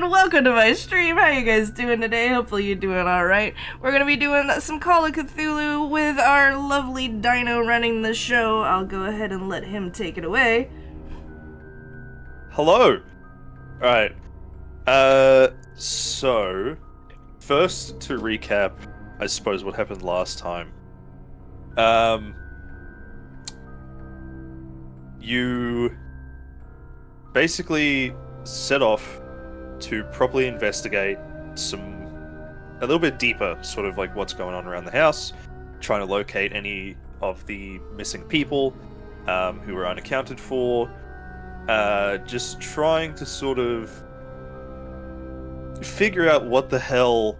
everyone, welcome to my stream. How you guys doing today? Hopefully you're doing alright. We're gonna be doing some Call of Cthulhu with our lovely Dino running the show. I'll go ahead and let him take it away. Hello! Alright. So, first to recap, I suppose, what happened last time. You basically set off to properly investigate a little bit deeper, sort of like what's going on around the house, trying to locate any of the missing people who were unaccounted for, just trying to sort of figure out what the hell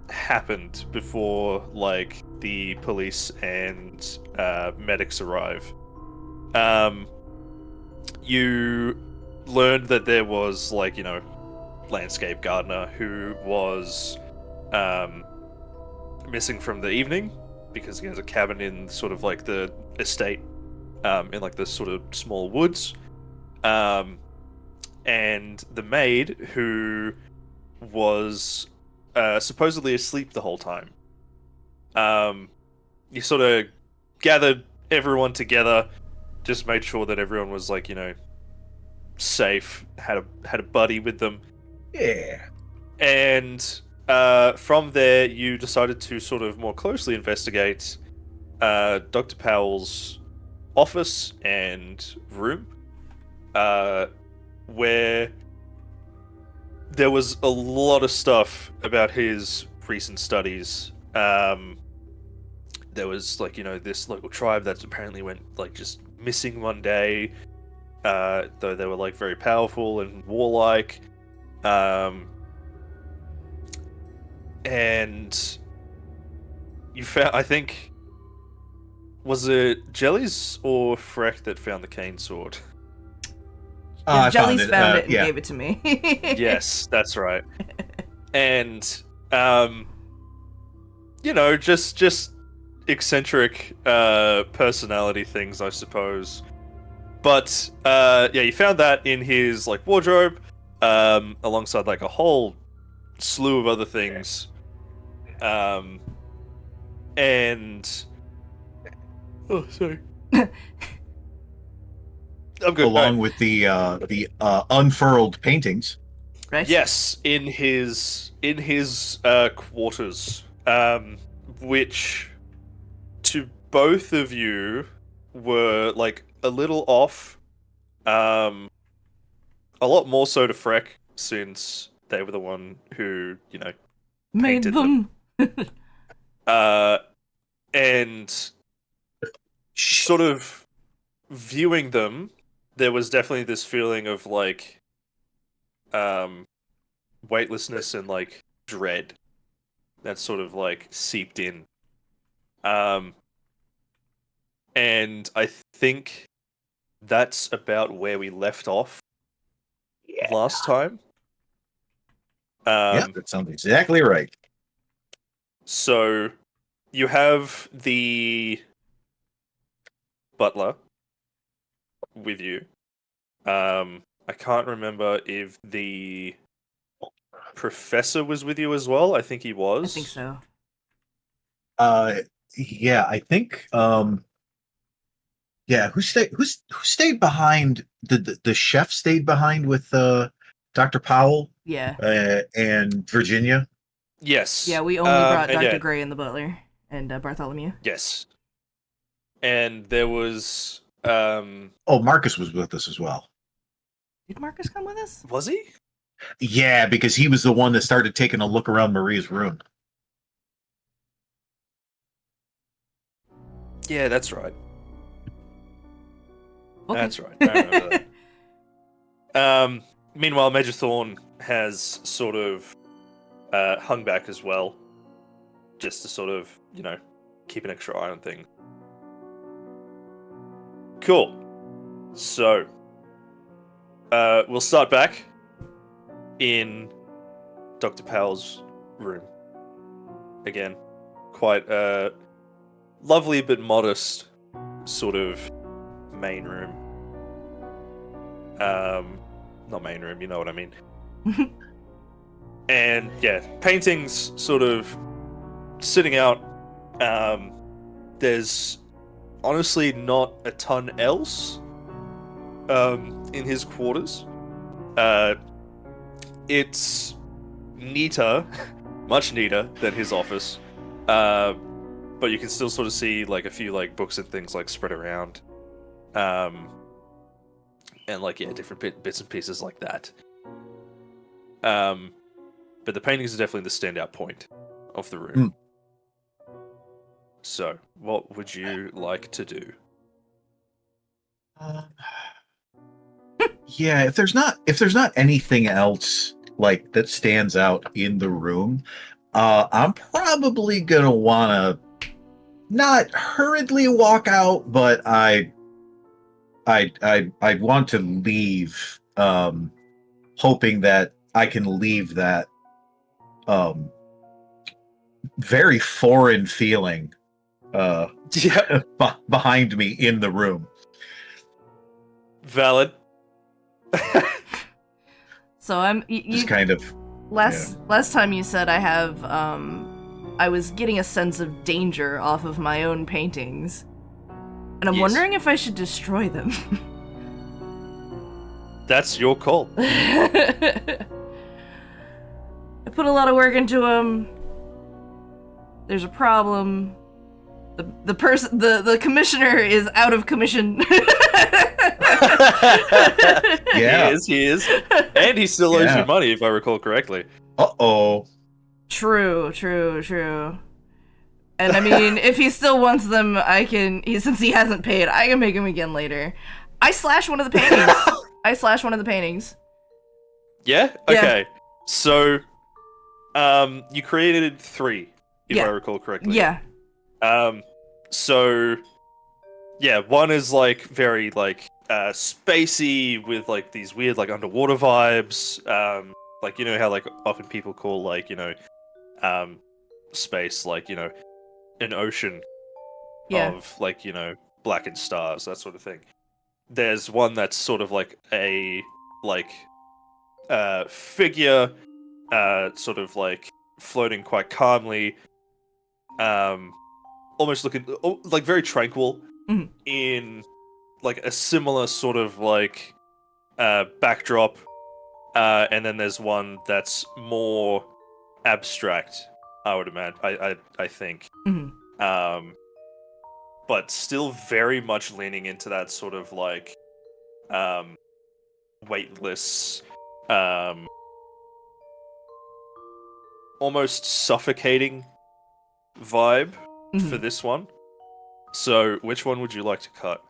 happened before, like, the police and medics arrive. You learned that there was, like, landscape gardener who was missing from the evening because he has a cabin in sort of like the estate in like this sort of small woods. And the maid who was supposedly asleep the whole time. You sort of gathered everyone together, just made sure that everyone was like, safe, had a buddy with them. Yeah. And from there, you decided to sort of more closely investigate Dr. Powell's office and room, where there was a lot of stuff about his recent studies. There was, like, this local tribe that's apparently went, like, just missing one day, though they were, like, very powerful and warlike. And you found, I think, was it Jellies or Freck that found the cane sword? Jellies found it and gave it to me. Yes, that's right. And, just eccentric personality things, I suppose. But, you found that in his, like, wardrobe, alongside, like, a whole slew of other things. And... Oh, sorry. I'm good. Along with the unfurled paintings. Right? Yes, in his quarters, which to both of you were, like, a little off. A lot more so to Freck, since they were the one who, Made painted them. And sort of viewing them, there was definitely this feeling of, like, weightlessness and, like, dread that sort of, like, seeped in. And I think that's about where we left off last time. Yeah, that sounds exactly right. So you have the butler with you. I can't remember if the professor was with you as well. I think he was. I think so. Yeah, I think who stayed behind? The chef stayed behind with Dr. Powell? Yeah. And Virginia? Yes. Yeah, we only brought Dr. Gray and the butler and Bartholomew. Yes. And there was Marcus was with us as well. Did Marcus come with us? Was he? Yeah, because he was the one that started taking a look around Maria's room. Yeah, that's right. Okay. That's right. I remember that. Meanwhile, Major Thorn has sort of hung back as well, just to sort of, keep an extra eye on things. Cool. So, we'll start back in Dr. Powell's room. Again, quite a lovely but modest sort of main room. Not main room, you know what I mean. And yeah, paintings sort of sitting out. There's honestly not a ton else in his quarters. It's neater, much neater than his office. But you can still sort of see like a few like books and things like spread around. And like different bits and pieces like that. But the paintings are definitely the standout point of the room. So, what would you like to do? Yeah, if there's not anything else like that stands out in the room, I'm probably gonna wanna not hurriedly walk out, but I want to leave, hoping that I can leave that very foreign feeling behind me in the room. Valid. So I'm Just kind of last time you said I was getting a sense of danger off of my own paintings. And I'm wondering if I should destroy them. That's your call. I put a lot of work into them. There's a problem. The commissioner is out of commission. Yeah. He is. And he still owes you money, if I recall correctly. Uh-oh. True. And I mean, if he still wants them, since he hasn't paid, I can make him again later. I slash one of the paintings. Yeah? Okay. So, you created 3, if I recall correctly. Yeah. So, yeah, one is, like, very, like, spacey with, like, these weird, like, underwater vibes. Like, you know how, like, often people call, like, you know, space, like, you know, an ocean of, like, you know, blackened stars, that sort of thing. There's one that's sort of like a, like, figure, sort of, like, floating quite calmly, almost looking, like, very tranquil, in, like, a similar sort of, like, backdrop, and then there's one that's more abstract, I would imagine, I think. But still very much leaning into that sort of, like, weightless, almost suffocating vibe for this one. So, which one would you like to cut?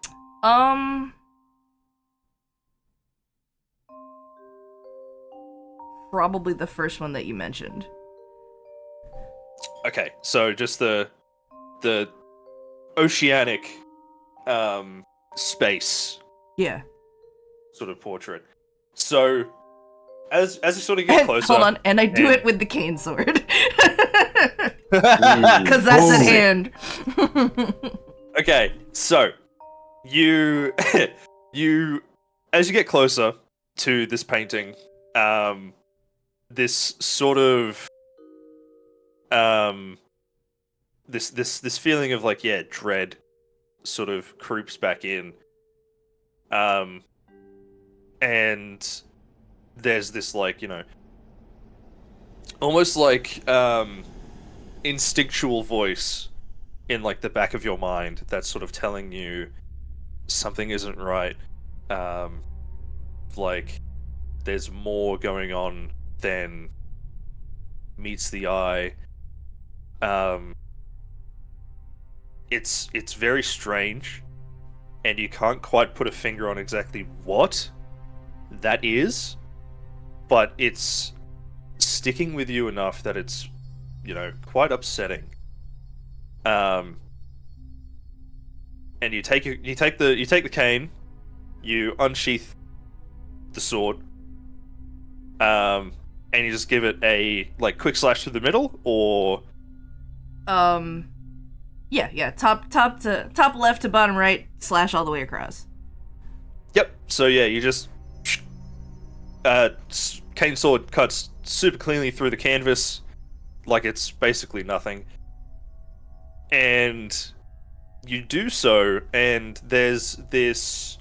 Probably the first one that you mentioned. Okay, so just the oceanic space sort of portrait. So as you sort of get closer, hold on, and I do it with the cane sword because that's at hand. Okay, so you as you get closer to this painting, this sort of this feeling of, like, dread sort of creeps back in, and there's this, like, you know, almost like instinctual voice in, like, the back of your mind that's sort of telling you something isn't right, like there's more going on than meets the eye. It's very strange, and you can't quite put a finger on exactly what that is, but it's sticking with you enough that it's, you know, quite upsetting. And you take the cane, you unsheath the sword, and you just give it a, like, quick slash through the middle, or yeah, top left to bottom right, slash all the way across. Yep. So yeah, you just cane sword cuts super cleanly through the canvas, like it's basically nothing. And you do so, and there's this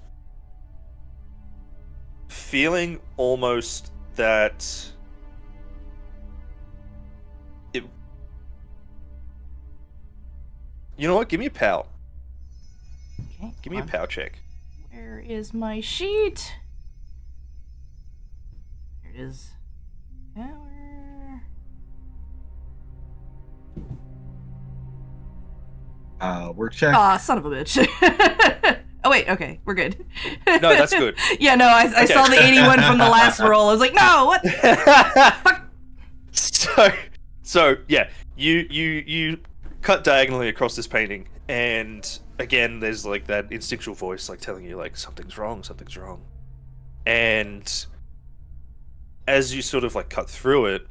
feeling almost that it. You know what? Give me a POW. Okay. Give me a POW check. Where is my sheet? There it is. Power. We're checking. Aw, son of a bitch. Oh wait, okay, we're good. No, that's good. Yeah, no, I Okay. saw the 81 from the last roll. I was like, no, what? So yeah, you cut diagonally across this painting, and again, there's like that instinctual voice like telling you like something's wrong. And as you sort of like cut through it,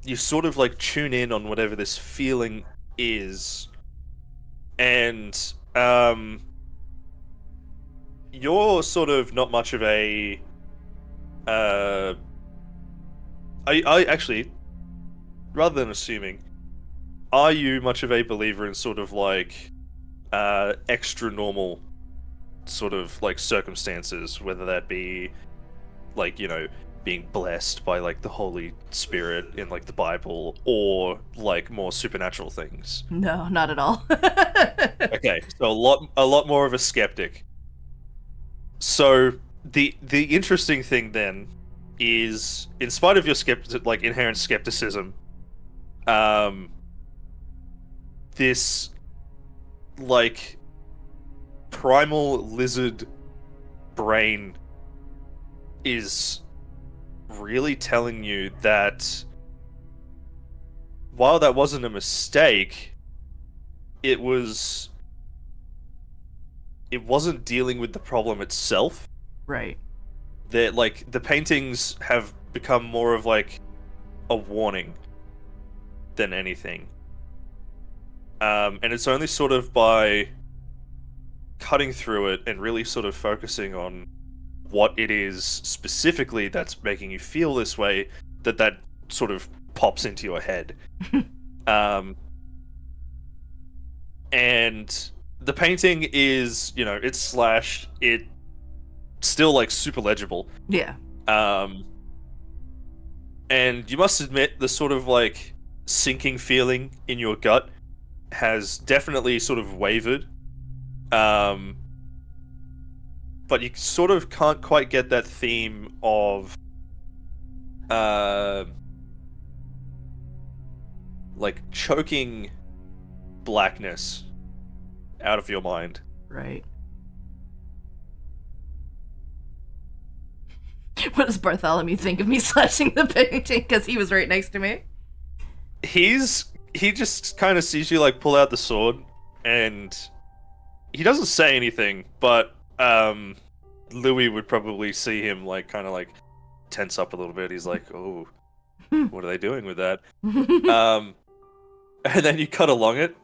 you sort of like tune in on whatever this feeling is, and you're sort of not much of a I actually, rather than assuming, are you much of a believer in sort of like extra normal sort of like circumstances, whether that be like, you know, being blessed by like the Holy Spirit in like the Bible, or like more supernatural things? No, not at all. Okay, so a lot more of a skeptic. So the interesting thing then is, in spite of your inherent skepticism, this like primal lizard brain is really telling you that while that wasn't a mistake, it wasn't dealing with the problem itself. Right. That like the paintings have become more of like a warning than anything. And it's only sort of by cutting through it and really sort of focusing on what it is specifically that's making you feel this way that sort of pops into your head. And the painting is, you know, it's slashed. It's still like super legible. Yeah. And you must admit the sort of like sinking feeling in your gut has definitely sort of wavered. But you sort of can't quite get that theme of like choking blackness out of your mind. Right. What does Bartholomew think of me slashing the painting? Because he was right next to me. He just kind of sees you like pull out the sword, and he doesn't say anything, but Louis would probably see him like kind of like tense up a little bit. He's like, "Oh, what are they doing with that?" And then you cut along it,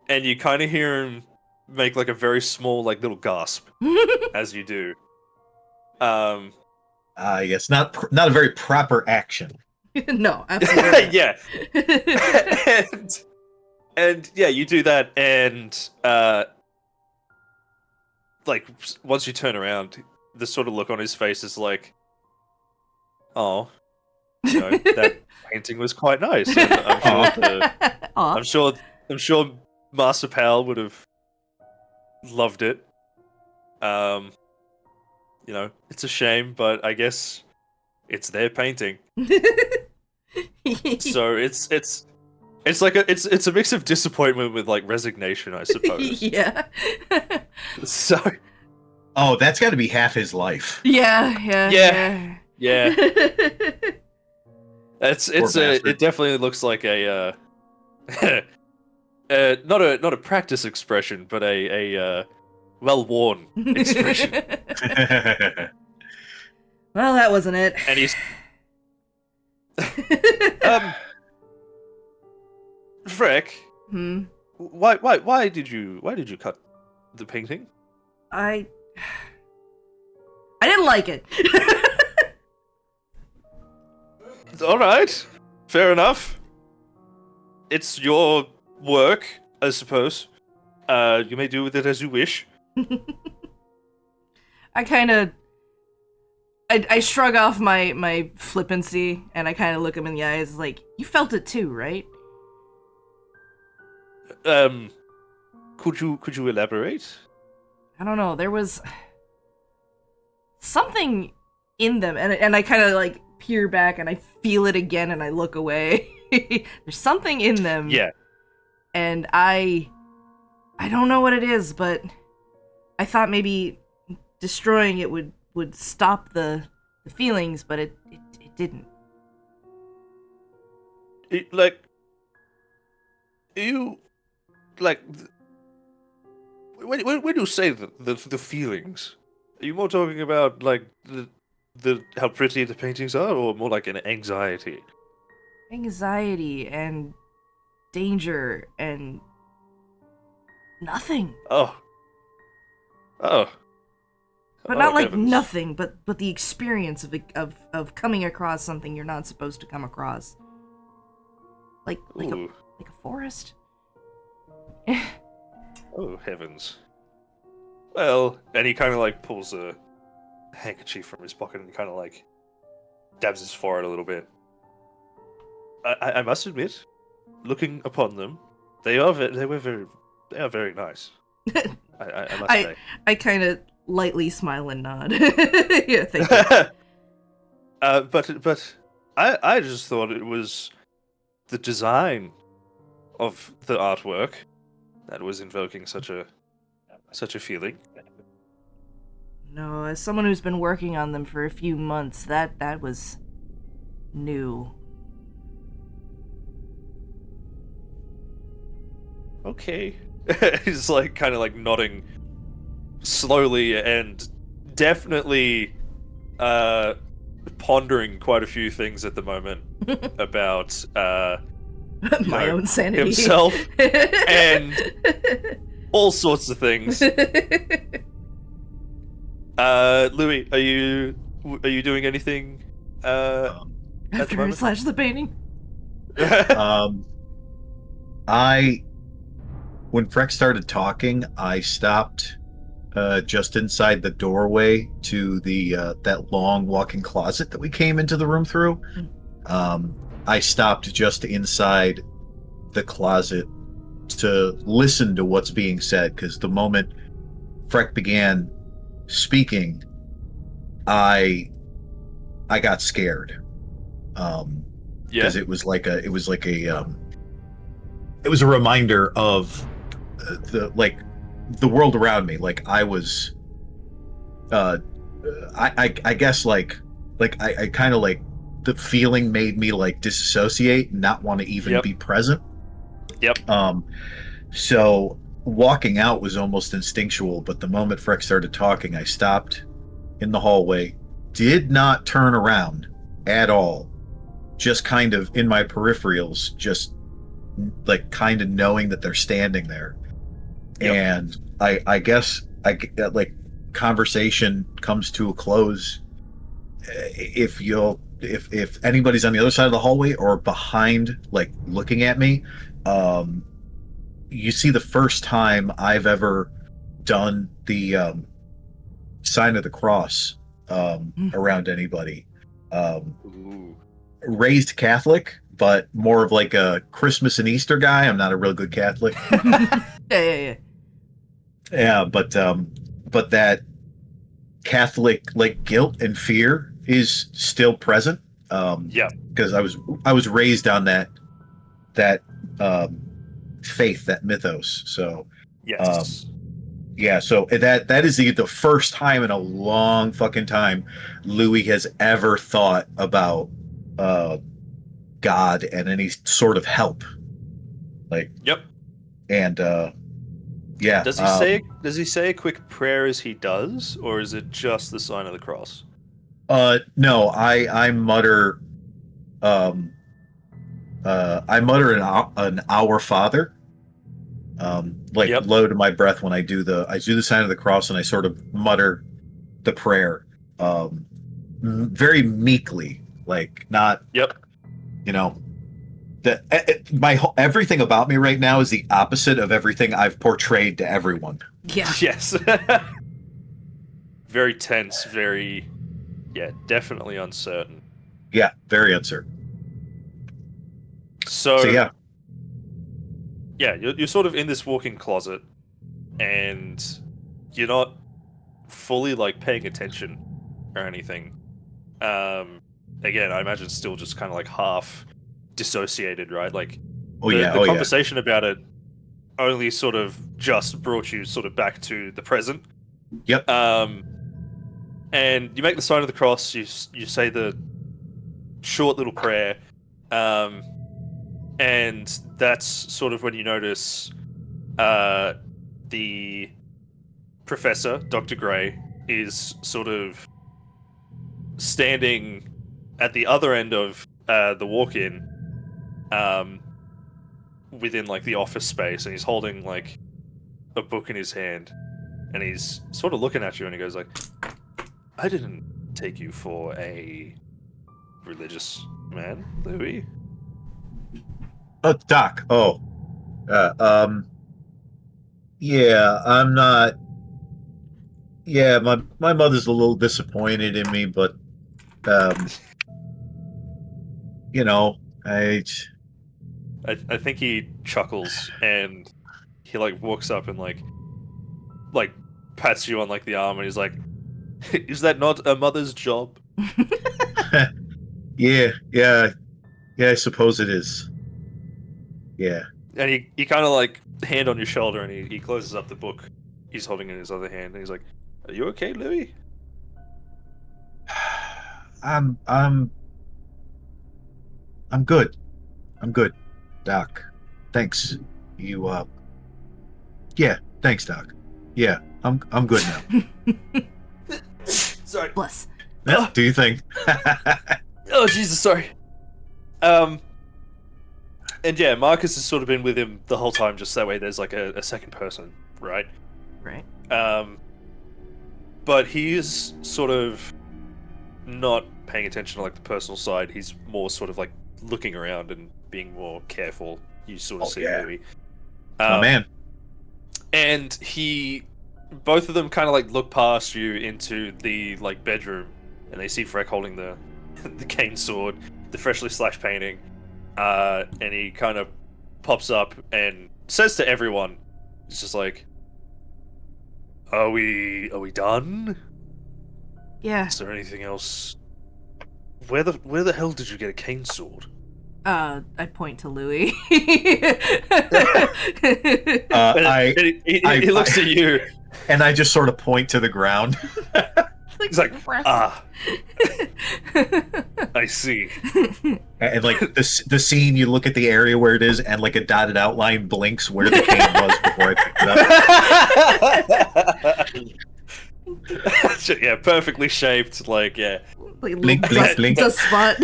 and you kind of hear him make like a very small like little gasp as you do. Yes, not a very proper action. No, absolutely. Yeah. and yeah, you do that, and like once you turn around, the sort of look on his face is like, "Oh, you know, that painting was quite nice." And I'm sure Master Pal would have loved it. You know, it's a shame, but I guess it's their painting. So it's like it's a mix of disappointment with like resignation, I suppose. Yeah. So. Oh, that's got to be half his life. Yeah. It definitely looks like a not a practice expression, but a well-worn expression. Well, that wasn't it. And he's Freck, why did you cut the painting? I didn't didn't like it. All right, fair enough. It's your work, I suppose. You may do with it as you wish. I shrug off my flippancy, and I kind of look him in the eyes like, you felt it too, right? Could you elaborate? I don't know, there was something in them, and I kind of like peer back, and I feel it again, and I look away. There's something in them. Yeah. And I don't know what it is, but I thought maybe destroying it would stop the feelings, but it didn't. When you say the feelings, are you more talking about like the how pretty the paintings are, or more like an anxiety? Anxiety and danger and nothing. Oh. But not like heavens. nothing, but the experience of coming across something you're not supposed to come across. Like Ooh. a forest. Oh heavens. Well, and he kind of like pulls a handkerchief from his pocket and kind of like dabs his forehead a little bit. I must admit, looking upon them, they are very nice. I must say. I kind of lightly smile and nod. Yeah, thank you. But I just thought it was the design of the artwork that was invoking such a feeling. No, as someone who's been working on them for a few months, that was new. Okay. He's like kind of like nodding slowly and definitely pondering quite a few things at the moment about My own sanity. himself and all sorts of things. Louis, are you doing anything at the After moment? slash the painting. When Freck started talking, I stopped just inside the doorway to the that long walk-in closet that we came into the room through. I stopped just inside the closet to listen to what's being said, because the moment Freck began speaking, I got scared. Because it was a reminder of the world around me. Like I was I guess like I kind of like the feeling made me like disassociate and not want to even be present. Yep. So walking out was almost instinctual, but the moment Freck started talking, I stopped in the hallway, did not turn around at all, just kind of in my peripherals, just like kind of knowing that they're standing there. Yep. And I guess like conversation comes to a close if anybody's on the other side of the hallway or behind, like looking at me. You see the first time I've ever done the sign of the cross around anybody. Ooh. Raised Catholic, but more of like a Christmas and Easter guy. I'm not a real good Catholic. Yeah, but that Catholic like guilt and fear is still present. Because I was raised on that faith, that mythos. So Yes. yeah, so that is the first time in a long fucking time Louis has ever thought about God and any sort of help. Like, Yep. and yeah. Does he say a quick prayer as he does, or is it just the sign of the cross? No, I mutter an Our Father, low to my breath when I do the sign of the cross, and I sort of mutter the prayer. very meekly, like not, Yep. you know, everything about me right now is the opposite of everything I've portrayed to everyone. Yeah. Yes. Very tense, very, yeah, definitely uncertain. Yeah, very uncertain. So So yeah, you're sort of in this walk-in closet, and you're not fully like paying attention or anything. Again, I imagine still just kind of like half dissociated, right? Like the conversation about it only sort of just brought you sort of back to the present. Yep. And you make the sign of the cross. You say the short little prayer, and that's sort of when you notice the professor, Dr. Gray, is sort of standing at the other end of the walk-in, within like the office space, and he's holding like a book in his hand, and he's sort of looking at you, and he goes like, "I didn't take you for a religious man, Louis." Oh, Doc. Oh, yeah, I'm not. Yeah, my mother's a little disappointed in me, but you know, I think he chuckles, and he like walks up and like pats you on like the arm, and he's like, "Is that not a mother's job?" yeah, I suppose it is. Yeah. And he kind of like hand on your shoulder, and he closes up the book he's holding in his other hand, and he's like, "Are you okay, Louis?" I'm good. I'm good, Doc. Thanks. You yeah, thanks, Doc. Yeah, I'm good now. Sorry. Bless. Yeah, do you think? Oh Jesus, sorry. And yeah, Marcus has sort of been with him the whole time, just that way there's like a second person, right? Right. But he is sort of not paying attention to like the personal side. He's more sort of like looking around and being more careful. You sort of see yeah. Louis. Oh man. And both of them kind of like look past you into the like bedroom, and they see Freck holding the cane sword, the freshly slashed painting, and he kind of pops up and says to everyone, "It's just like, are we done? Yeah. Is there anything else? Where the hell did you get a cane sword?" I point to Louis. He looks at you, and I just sort of point to the ground. He's like, I see. And like the scene, you look at the area where it is, and like a dotted outline blinks where the cane was before I picked it up. Yeah, perfectly shaped, like, yeah. Like Blink, blink, blink. Dust spot.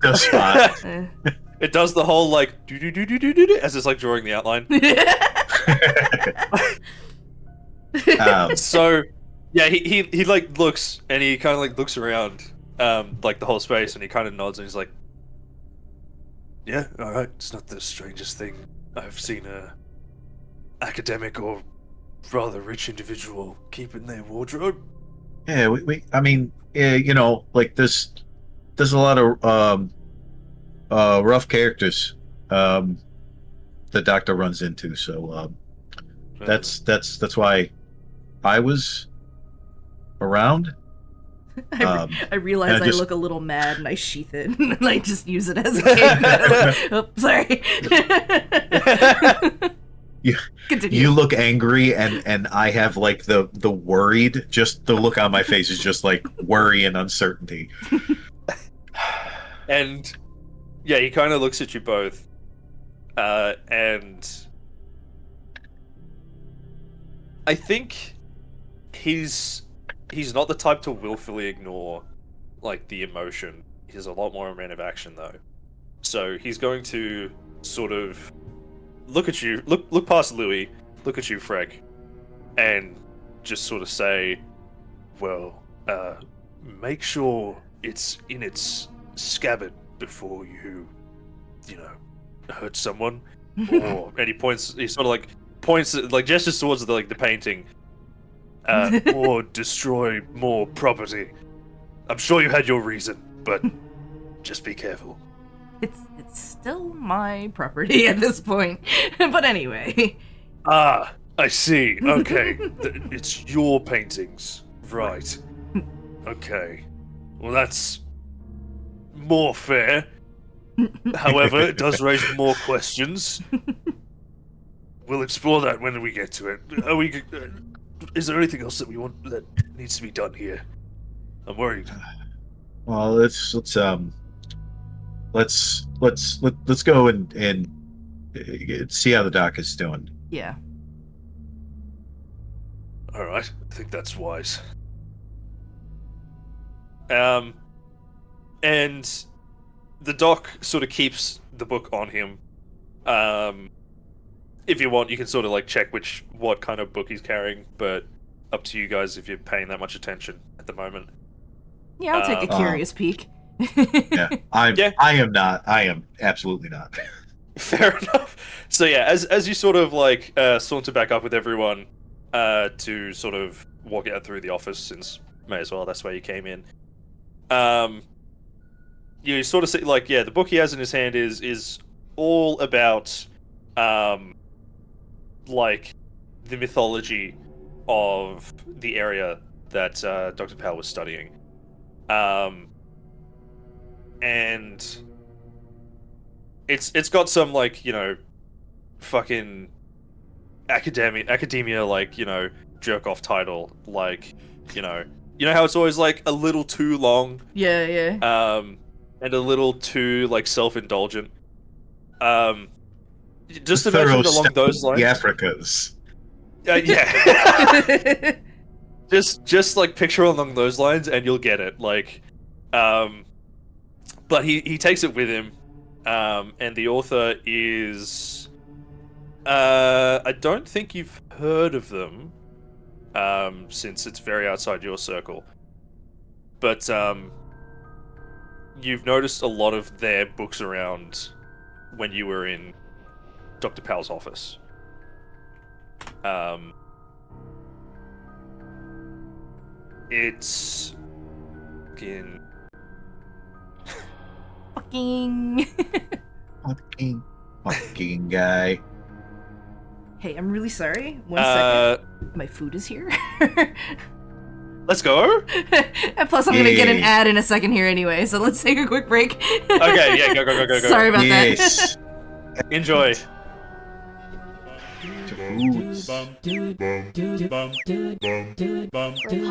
The spot. It does the whole like do as it's like drawing the outline. So yeah, he like looks, and he kind of like looks around like the whole space, and he kind of nods, and he's like, "Yeah, all right, it's not the strangest thing I've seen a academic or rather rich individual keep in their wardrobe." Yeah, I mean, yeah, you know, like there's a lot of rough characters the Doctor runs into, so that's why I was around. I realize I just look a little mad, and I sheath it, and I just use it as a cane. Oh, sorry. Continue. You look angry, and I have like the worried. Just the look on my face is just like worry and uncertainty. And yeah, he kind of looks at you both, and I think he's not the type to willfully ignore like the emotion. He's a lot more a man of action, though. So he's going to sort of look at you, look past Louis, look at you, Freck, and just sort of say, "Well, make sure it's in its scabbard before you hurt someone. Or and he sort of points gestures towards the painting. Or destroy more property. I'm sure you had your reason, but just be careful. It's still my property at this point. But anyway. Ah, I see. Okay. It's your paintings. Right. Okay. Well, that's more fair. However, it does raise more questions. We'll explore that when we get to it. Is there anything else that we want that needs to be done here? I'm worried. Well, let's go and see how the doc is doing. Yeah. All right. I think that's wise. And the doc sort of keeps the book on him. If you want, you can sort of check what kind of book he's carrying, but up to you guys if you're paying that much attention at the moment. Yeah, I'll take a curious peek. Yeah, I am not. I am absolutely not. Fair enough. So yeah, as you sort of saunter back up with everyone to sort of walk out through the office, since may as well, that's where you came in. You sort of see the book he has in his hand is all about the mythology of the area that Dr. Powell was studying. And it's got some fucking academia jerk off title, you know how it's always a little too long, Yeah. and a little too self-indulgent. Just imagine along those lines. The Africas. Yeah. just picture along those lines and you'll get it. But he takes it with him, and the author is I don't think you've heard of them, since it's very outside your circle, but you've noticed a lot of their books around when you were in Dr. Powell's office. It's fucking guy. Hey, I'm really sorry. 1 second. My food is here. Let's go. And plus, I'm gonna get an ad in a second here anyway, so let's take a quick break. Okay, yeah, go. Sorry about Yes. Enjoy. Foods. We're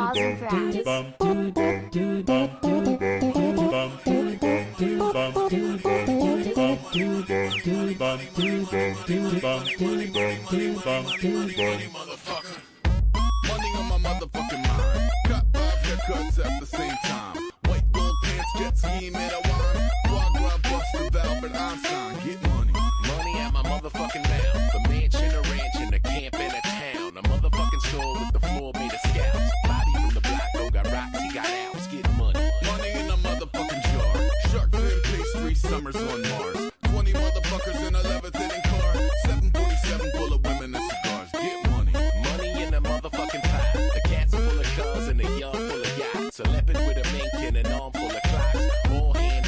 pausing for Money on my motherfucking mind. Cut off haircuts at the same time. White gold pants, jet ski, made a wine. Foie gras, Buster, Albert Einstein. Get money. Money at my motherfucking mouth. The mansion, a ranch, and a camp in a town. A motherfucking store with the floor made of scouts. Bobby from the block, though, got rocks, he got outs. Get money. Money in a motherfucking jar. Shark fin pastry, summers on Mars. 20 motherfuckers in a levitating car. 747 full of women and cigars. Get money. Money in a motherfucking pot. The cats are full of cars and a yard full of yachts. A leopard with a mink and an arm full of clocks. All hand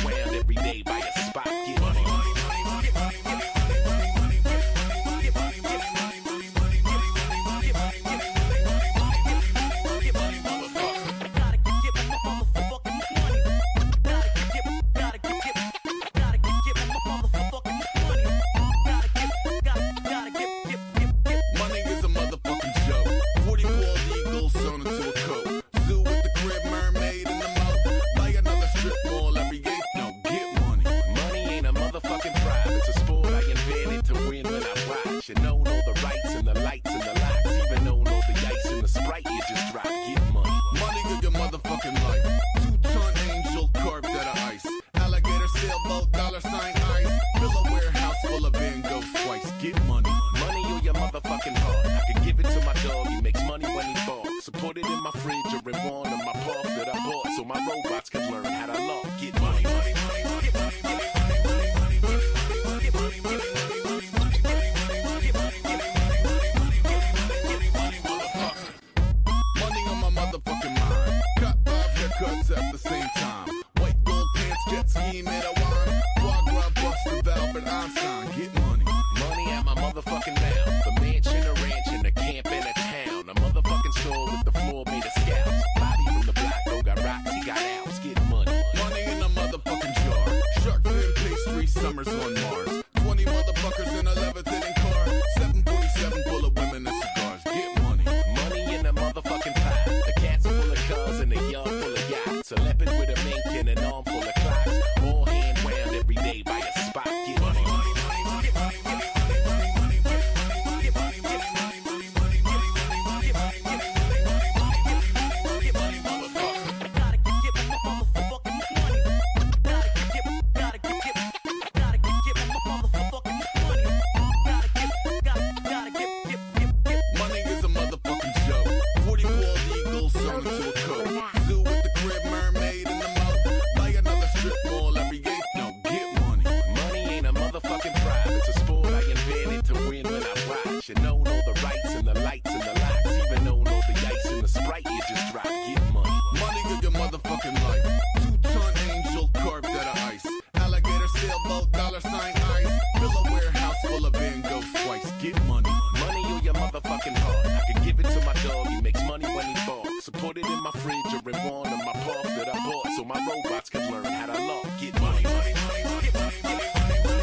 featuring one of my parts that I bought so my robots can learn how to love. Get money, money, money, money, get money, money, money,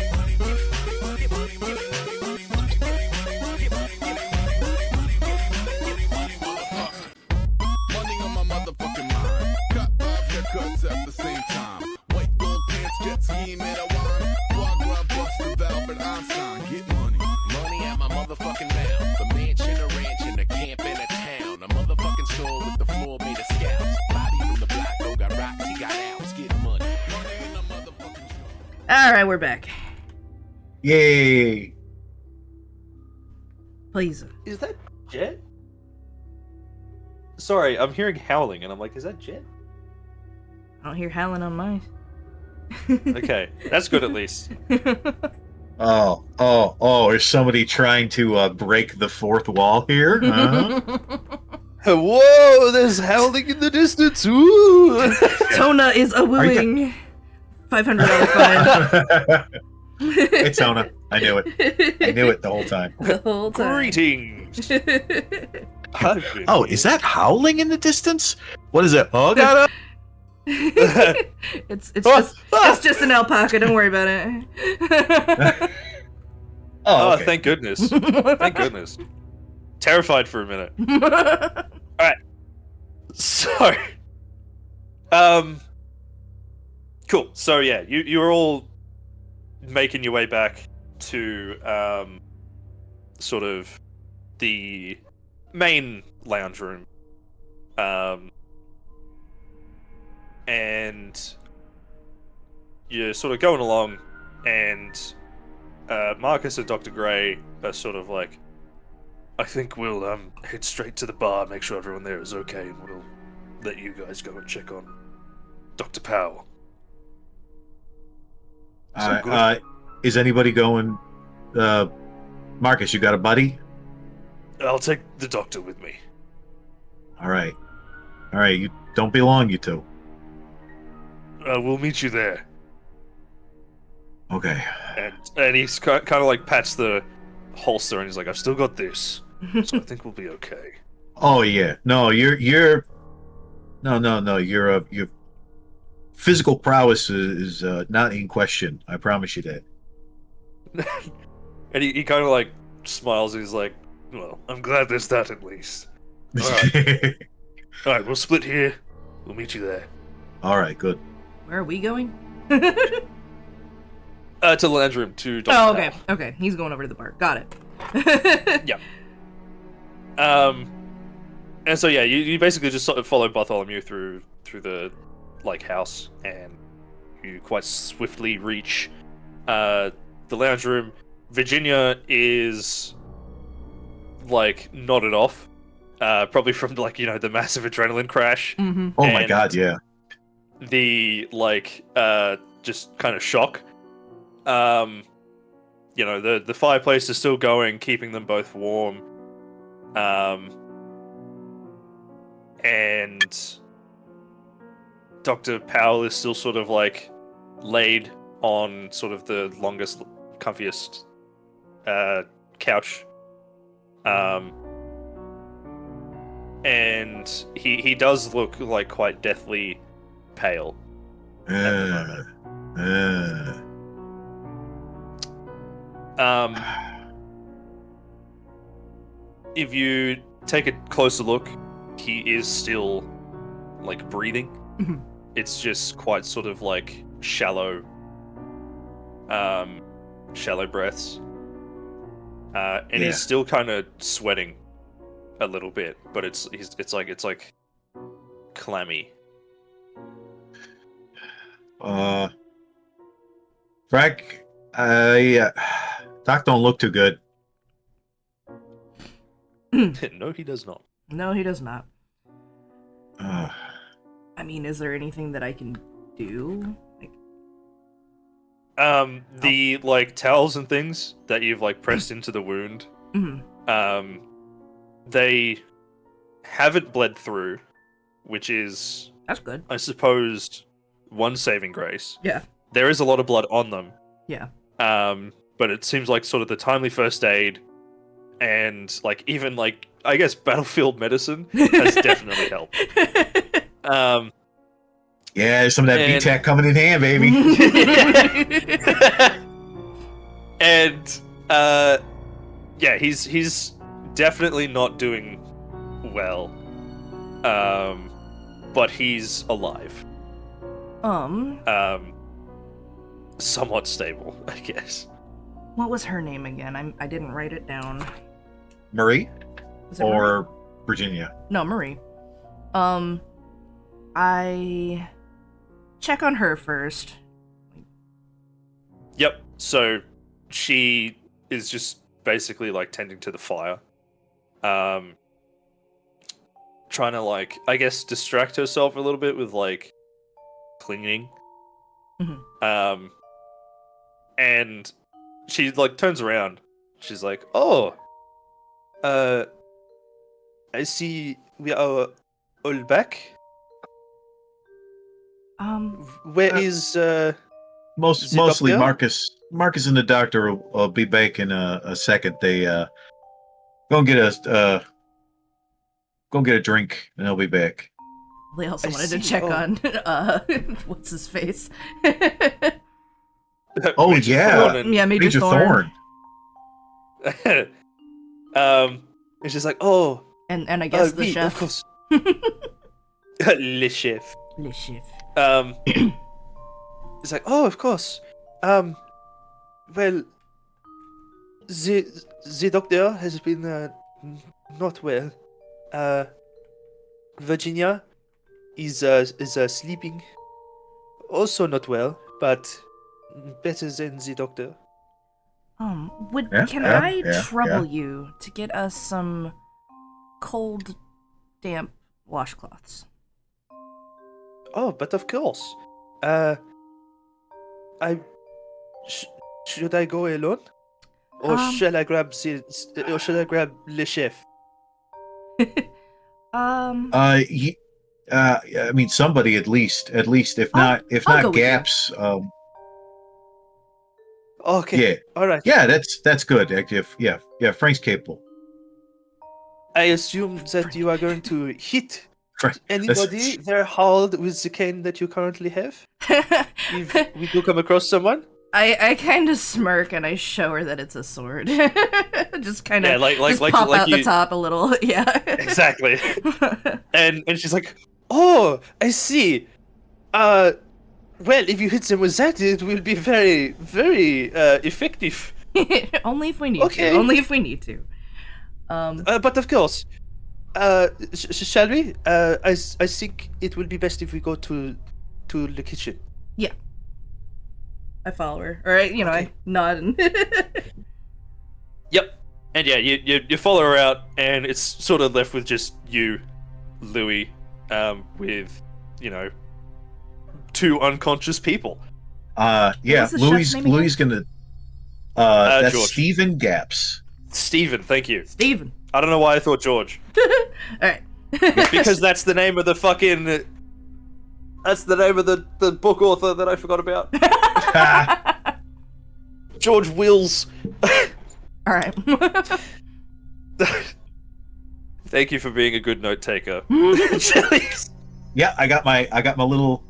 money, money, money, money, money, money, money on my motherfucking mind. Cut off haircuts at the same time. White gold pants, jet ski, made a wine. Foie gras, Buster, Albert Einstein. Get money. money at my motherfucking mouth. The mansion, a ranch, and a camp in a town. A motherfucking store with the floor made of scouts. Bobby from the block, oh, got rocks, he got outs. Get money. Money in the motherfucking jar. Alright, we're back. Yay! Please. Is that Jet? Sorry, I'm hearing howling, and I'm like, is that Jet? I don't hear howling on mine. Okay, that's good at least. Oh, is somebody trying to break the fourth wall here? Huh? Whoa, there's howling in the distance. Ooh. Tona is a wooing. $500 fine. It's Tona. I knew it. I knew it the whole time. The whole time. Greetings. I've been Oh, is that howling in the distance? What is it? Oh, God. it's just an alpaca. Don't worry about it. Oh, okay. thank goodness. Thank goodness. Terrified for a minute. So, cool. So yeah, you're all making your way back to sort of the main lounge room, and you're sort of going along, and Marcus and Dr. Gray are sort of like, I think we'll head straight to the bar, make sure everyone there is okay, and we'll let you guys go and check on Dr. Powell. So good. Is anybody going? Marcus, you got a buddy? I'll take the doctor with me. All right. You don't be long, you two. We'll meet you there. Okay. And he's kind of like pats the holster, and he's like, I've still got this, so I think we'll be okay. Oh yeah. No, your your physical prowess is not in question. I promise you that. And he kind of like smiles, and he's like, well, I'm glad there's that at least. Alright, we'll split here. We'll meet you there. All right, good. Where are we going? To the lounge room, to Dr. Oh, okay. Powell. Okay, he's going over to the bar. Got it. Yeah. And so yeah, you basically just sort of follow Bartholomew through the like house, and you quite swiftly reach the lounge room. Virginia is like nodded off, probably from like the massive adrenaline crash, Mm-hmm. Oh my And- God, yeah. the like just kind of shock. The fireplace is still going, keeping them both warm. And Dr. Powell is still sort of like laid on sort of the longest, comfiest couch. And he does look like quite deathly pale. Uh, If you take a closer look, he is still like breathing. Mhm. It's just quite sort of like shallow breaths. And Yeah. he's still kind of sweating a little bit, but it's like clammy. Frank, Doc don't look too good. No, he does not. No, he does not. Uh, I mean, is there anything that I can do? Like, The like towels and things that you've like pressed into the wound, mhm. they haven't bled through, which is, That's good. I suppose, one saving grace. Yeah. There is a lot of blood on them. Yeah. But it seems like sort of the timely first aid and like even like I guess battlefield medicine has definitely helped. Yeah, there's some of that And- BTAC coming in hand, baby. And yeah, he's definitely not doing well. But he's alive. Somewhat stable, I guess. What was her name again? I didn't write it down. Marie Was it Marie? or Virginia? No, Marie. I check on her first. Yep. So she is just basically like tending to the fire. Trying to like, I guess, distract herself a little bit with like cleaning. Mhm. And she like turns around. She's like, "Oh, I see we are all back. Where is Mostly doctor? Marcus and the doctor will be back in a second. They go and get a drink and they'll be back. They also I wanted to see. check Oh. on what's his face. Oh, Major yeah. Thorne and- Yeah, Major Major Thorne. Thorne. And she's like, "Oh, And I guess the oui, of chef. course, le chef." Le chef. It's like, "Oh, of course. Well, the doctor has been not well. Virginia is sleeping, also not well, but better than the doctor." Can Yeah, I yeah, trouble you to get us some cold, damp washcloths? Oh, but of course. Should I go alone, or shall I grab le chef? I mean, somebody at least, if I'll not go with you. Gaps. Okay. Yeah, All right. yeah, that's good. If yeah, Frank's capable. I assume that you are going to hit Frank, anybody very hard with the cane that you currently have. If we do come across someone. I kind of smirk and I show her that it's a sword. Just kind of Yeah, like just pop like out you the top a little. Yeah. exactly. And she's like, "Oh, I see. Well, if you hit them with that, it will be very, very effective. Only if we need Okay. to. Only if we need to. But of course, shall we? I think it will be best if we go to the kitchen." Yeah. I follow her. Or I Okay. nod. And Yep. And yeah, you follow her out, and it's sort of left with just you, Louis, with two unconscious people. Yeah, What's the chef's name again? Louis gonna. That's George. Stephen Gaps. Stephen, thank you. Steven. I don't know why I thought George. Alright. Because that's the name of the fucking. That's the name of the book author that I forgot about. George Wills. Alright. Thank you for being a good note taker. Yeah, I got my little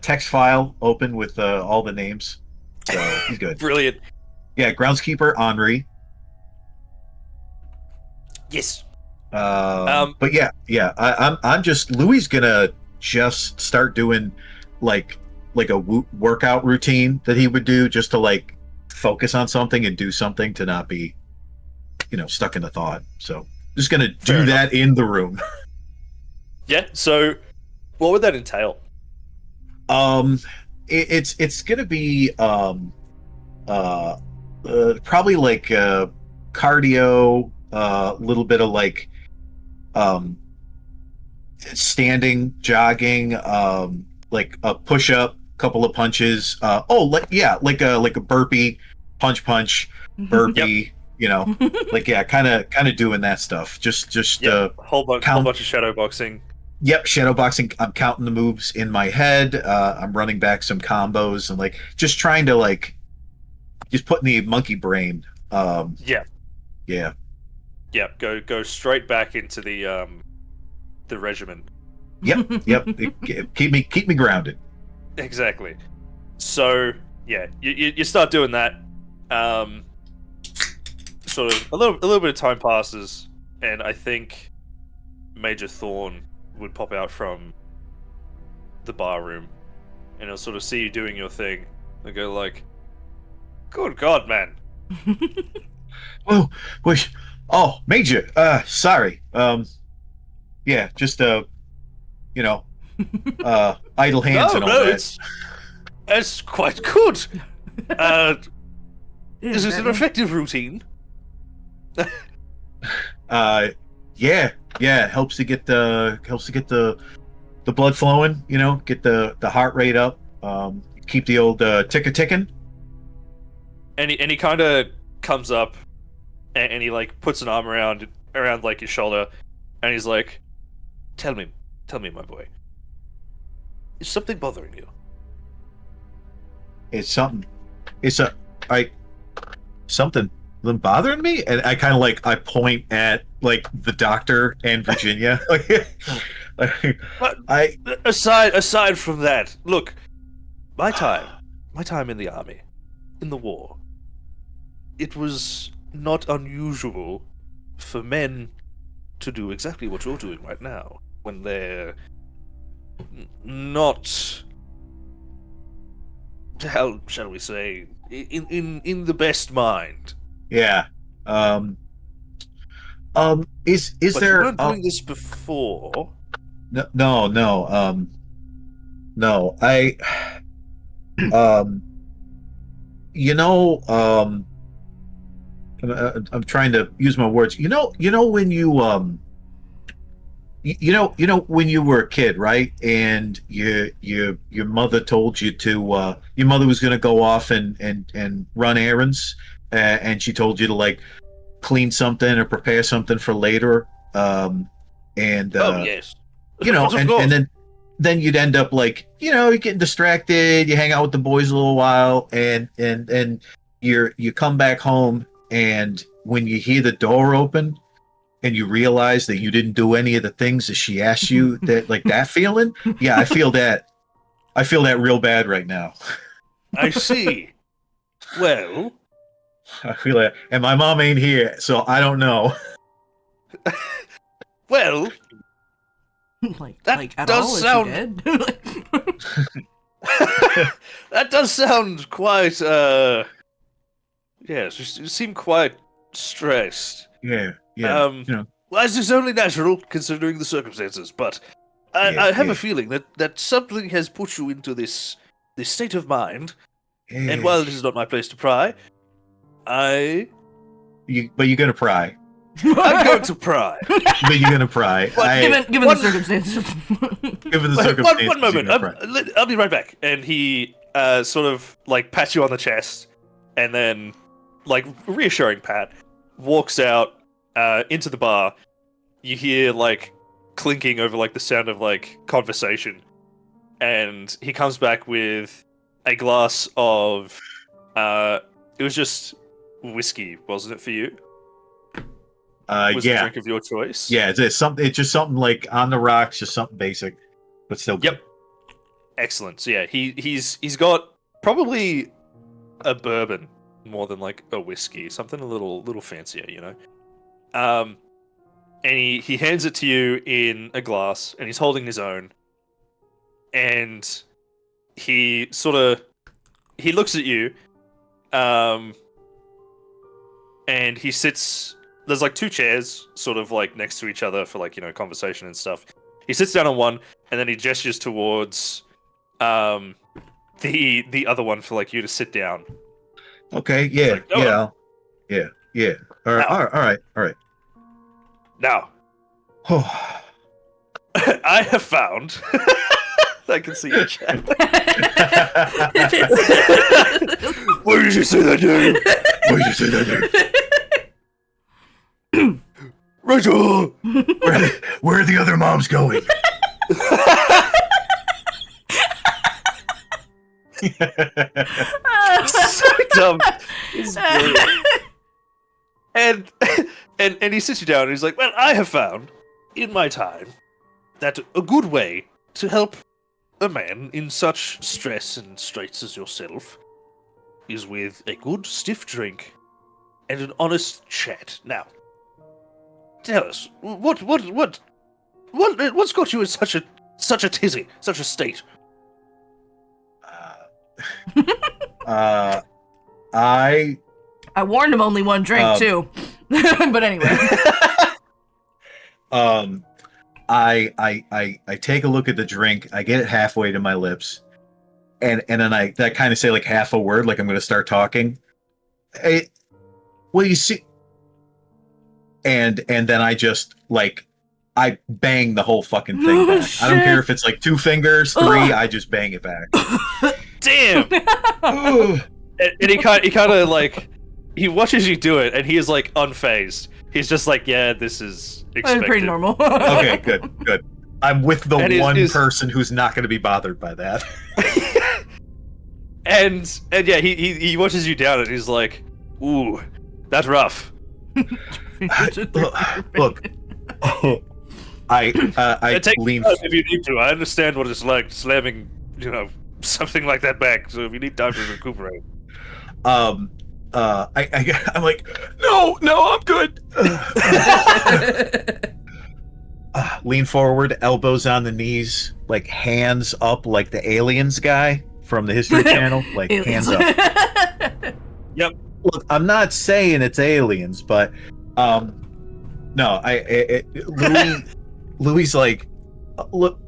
text file open with all the names, so he's good. Brilliant. Yeah, groundskeeper Henri. Yes. But yeah, I'm just Louis gonna just start doing like a workout routine that he would do just to like focus on something and do something to not be stuck in a thought. So just gonna do Fair that in the room. Yeah. So, what would that entail? It's gonna be probably like cardio, a little bit of like standing, jogging, like a push up, couple of punches. Like a burpee, punch, burpee. Kind of doing that stuff. Just Whole bunch of shadow boxing. Yep, shadow boxing. I'm counting the moves in my head. I'm running back some combos and like just trying to like just put in the monkey brain. Yeah. Yeah. Yeah. Go straight back into the regimen. Yep. Keep me grounded. Exactly. So yeah, you start doing that. Sort of a little bit of time passes, and I think Major Thorn would pop out from the bar room, and he'll sort of see you doing your thing, and go like, "Good God, man!" Oh, wait. Oh, Major. Sorry. Yeah, just idle hands and all that. It's quite good. Is this an effective routine? Yeah. Helps to get the blood flowing. Get the heart rate up. Keep the old ticker ticking. And he kind of comes up, and he like puts an arm around like his shoulder, and he's like, "Tell me, my boy, is something bothering you?" It's something. Something bothering me, and I kind of I point at like the doctor and Virginia. Aside from that, look, my time in the army, in the war, it was not unusual for men to do exactly what you're doing right now when they're not, how shall we say, in the best mind. Yeah. Is But there? you weren't doing this before. No. No. I. I'm trying to use my words. When you when you were a kid, right? And your mother told you to your mother was going to go off and run errands, and she told you to clean something or prepare something for later. Oh yes. And then you'd end up you're getting distracted. You hang out with the boys a little while, and you come back home, and when you hear the door open, and you realize that you didn't do any of the things that she asked you, that feeling. Yeah, I feel that. I feel that real bad right now. I see. Well, I feel that, and my mom ain't here, so I don't know. well, that does sound. That does sound quite. Yes, you seem quite stressed. Yeah. Well, this is only natural considering the circumstances, but I have a feeling that something has put you into this state of mind. Yeah. And while this is not my place to pry, but you're gonna pry. I'm going to pry. But you're gonna pry. Given the circumstances. Given the circumstances. One moment. I'll be right back. And he sort of pats you on the chest, and then reassuring pat, walks out into the bar. You hear clinking over the sound of conversation, and he comes back with a glass of it was just whiskey, wasn't it, for you? Was the drink of your choice? Yeah, it's just something on the rocks, just something basic, but still good. Yep. Excellent. So yeah, he's got probably a bourbon more than a whiskey, something a little fancier, and he hands it to you in a glass, and he's holding his own, and he looks at you, and he sits. There's two chairs sort of next to each other for conversation and stuff. He sits down on one, and then he gestures towards the other one for you to sit down. Okay, yeah. All right. Now, I have found. I can see your chat. Why did you say that name? Rachel! Where are the other moms going? So dumb. It's brilliant. And he sits you down and he's like, well, I have found, in my time, that a good way to help a man in such stress and straits as yourself is with a good stiff drink and an honest chat. Now, tell us, what's got you in such a tizzy, such a state? I warned him only one drink too. But anyway. I take a look at the drink, I get it halfway to my lips, and then I kind of say like half a word, like I'm gonna start talking. Hey, well, you see, and then I just like I bang the whole fucking thing back. I don't care if it's like 2 fingers, 3, I just bang it back. Damn! and he kind of like he watches you do it, and he is like unfazed. He's just like, yeah, this is expected. Pretty normal. Okay, good. I'm with the And one is- person who's not going to be bothered by that. and yeah, he watches you down, and he's like, ooh, that's rough. Look, I Take lean. time if you need to. I understand what it's like slamming, something like that back. So if you need time to recuperate. I'm like, no, I'm good. Lean forward, elbows on the knees, like hands up, like the aliens guy from the History Channel, like hands up. Yep. Look, I'm not saying it's aliens, but no, Louis like, look,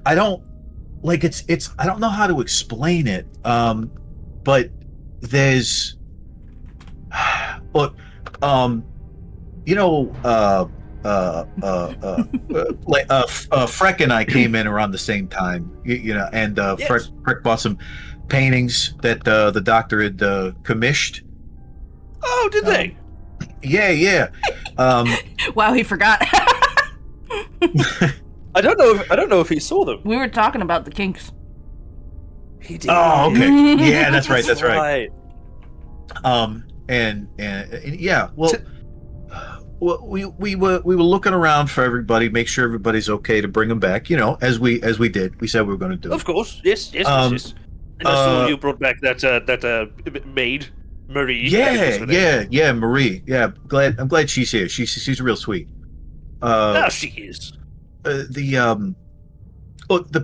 I don't like it's I don't know how to explain it, but there's look, Freck and I came in around the same time, and Yes. Freck bought some paintings that the doctor had commissioned. Oh, did they? Yeah. Wow, he forgot. I don't know if he saw them. We were talking about the kinks. He did. Oh, okay. Yeah, that's right. That's right. right. And yeah, well, we were looking around for everybody, make sure everybody's okay to bring them back. As we did. We said we were going to do. Of course. Yes. And I saw you brought back that maid, Marie. Yeah, Marie. Yeah, I'm glad she's here. She's real sweet. Ah, she is. The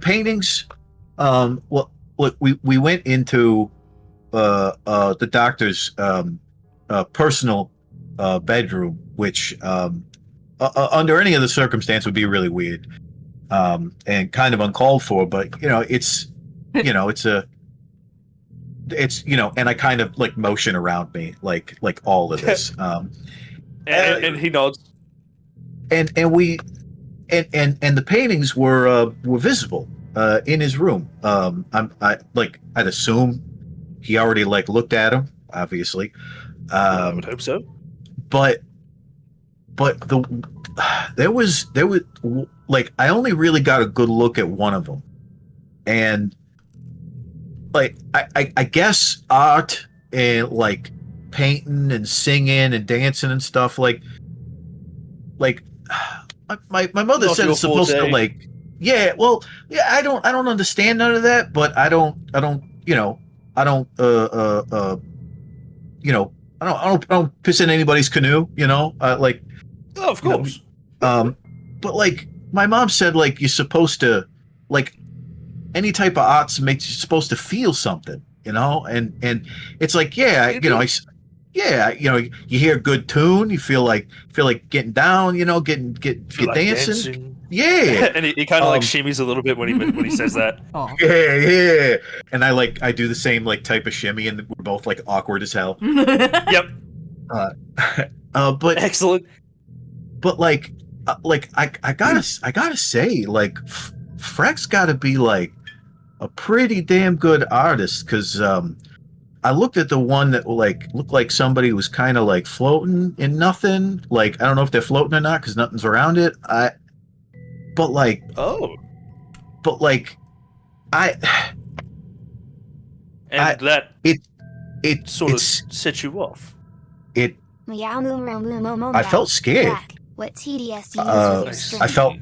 paintings. Well, look, we went into the doctor's personal bedroom, which under any other circumstance would be really weird and kind of uncalled for. But it's and I kind of like motion around me like all of this. And he nods. And the paintings were visible in his room. I'd assume he already like looked at them, obviously. I would hope so. But there was like I only really got a good look at one of them, and like I guess art and like painting and singing and dancing and stuff like my mother Not said your it's supposed to forte. like I don't understand none of that, but I don't piss in anybody's canoe, like Oh, of course. but like my mom said, like you're supposed to like any type of arts makes you supposed to feel something, and it's like you hear a good tune, you feel like getting down, get Feel like dancing. Yeah. And he kind of like shimmies a little bit when he says that. Oh. Yeah. And I do the same like type of shimmy, and we're both like awkward as hell. Yep. But Excellent. like I gotta say, like Freck's gotta be like a pretty damn good artist, because I looked at the one that like looked like somebody was kind of like floating in nothing. Like I don't know if they're floating or not because nothing's around it. But like Oh. I That it sort of it's set you off. it I I felt scared. What TDS do you use with your I strength? felt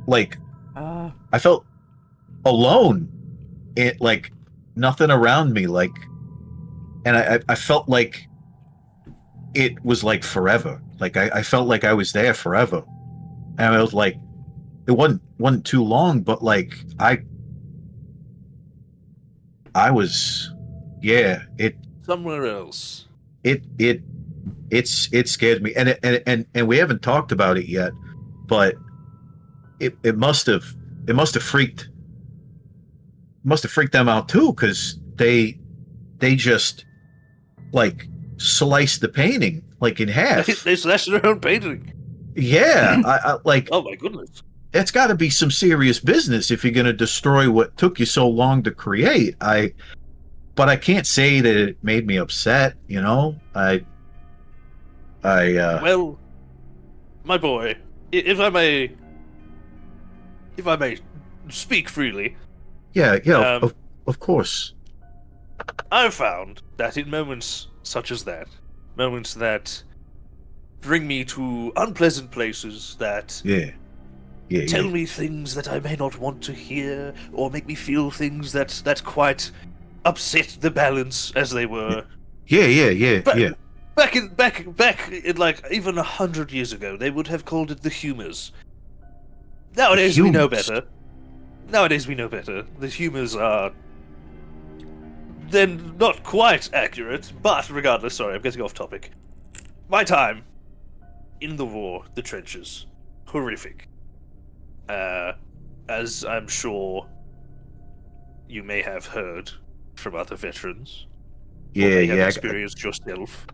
like I felt alone. It like nothing around me, like, and I felt like it was like forever. Like I felt like I was there forever, and I was like, it wasn't too long, but like I was, yeah. Somewhere else. It scared me, and we haven't talked about it yet, but it must have freaked them out too, because they just like sliced the painting like in half. They slashed their own painting. Yeah, I like. Oh my goodness. It's got to be some serious business if you're going to destroy what took you so long to create. But I can't say that it made me upset. You know, Well, my boy, if I may speak freely, yeah, of course. I've found that in moments such as that, moments that bring me to unpleasant places, that Yeah. tell me things that I may not want to hear, or make me feel things that quite upset the balance, as they were. Yeah. Back in like even 100 years ago, they would have called it the humors. Nowadays we know Humors? better. The humors are then not quite accurate, but regardless, sorry, I'm getting off topic. My time in the war, the trenches, horrific. As I'm sure you may have heard from other veterans, or may have experienced yourself.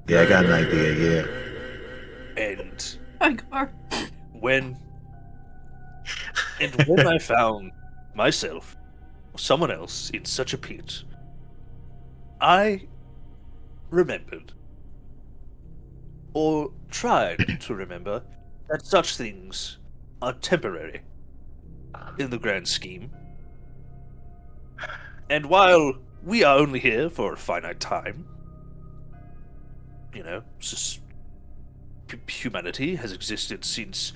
Yeah, I got an idea. Yeah. And Igar. when I found myself or someone else in such a pit, I remembered, or tried to remember, that such things are temporary in the grand scheme. And while we are only here for a finite time, you know, humanity has existed since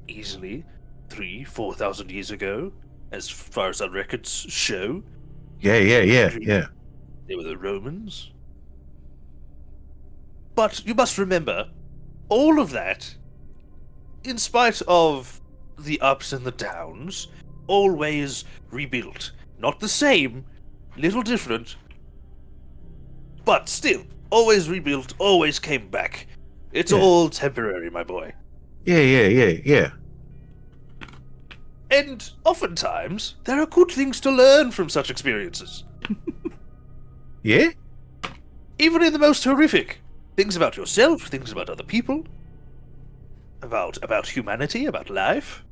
easily 3,000-4,000 years ago, as far as our records show. Yeah. They were the Romans. But you must remember, all of that, in spite of the ups and the downs, always rebuilt. Not the same, little different, but still, always rebuilt, always came back. It's all temporary, my boy. Yeah. And oftentimes, there are good things to learn from such experiences. Yeah? Even in the most horrific. Things about yourself, things about other people. About humanity, about life.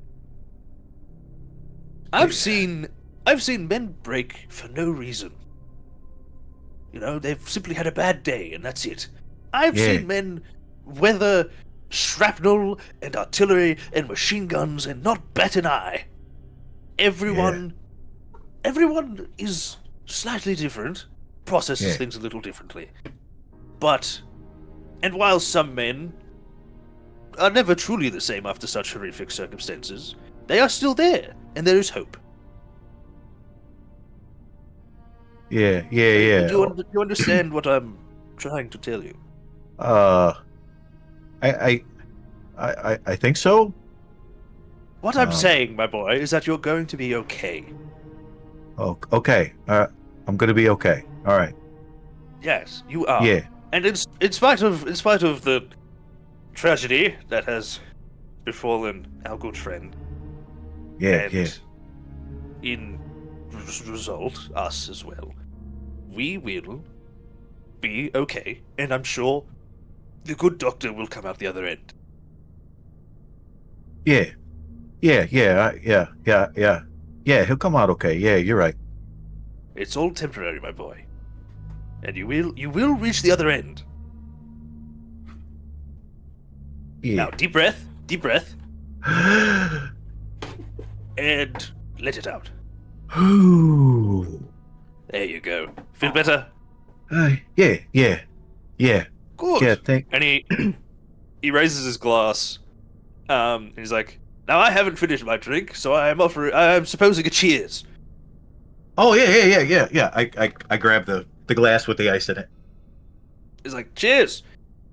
I've seen men break for no reason. You know, they've simply had a bad day, and that's it. I've seen men weather shrapnel and artillery and machine guns and not bat an eye. Everyone is slightly different, processes things a little differently. And while some men are never truly the same after such horrific circumstances, they are still there, and there is hope. Yeah. Do you understand what I'm trying to tell you? I think so. What I'm saying, my boy, is that you're going to be okay. Oh, okay. I'm gonna be okay. All right. Yes, you are. Yeah. And in spite of the tragedy that has befallen our good friend, and in result us as well, we will be okay, and I'm the good doctor will come out the other end. Yeah. He'll come out okay. Yeah, you're right. It's all temporary, my boy. And you will reach the other end. Yeah. Now, deep breath, and let it out. Ooh. There you go. Feel better? Yeah. Good. Yeah, And he raises his glass. And he's like, Now I haven't finished my drink, so I'm supposing a cheers. Oh yeah. I grab the glass with the ice in it. He's like, cheers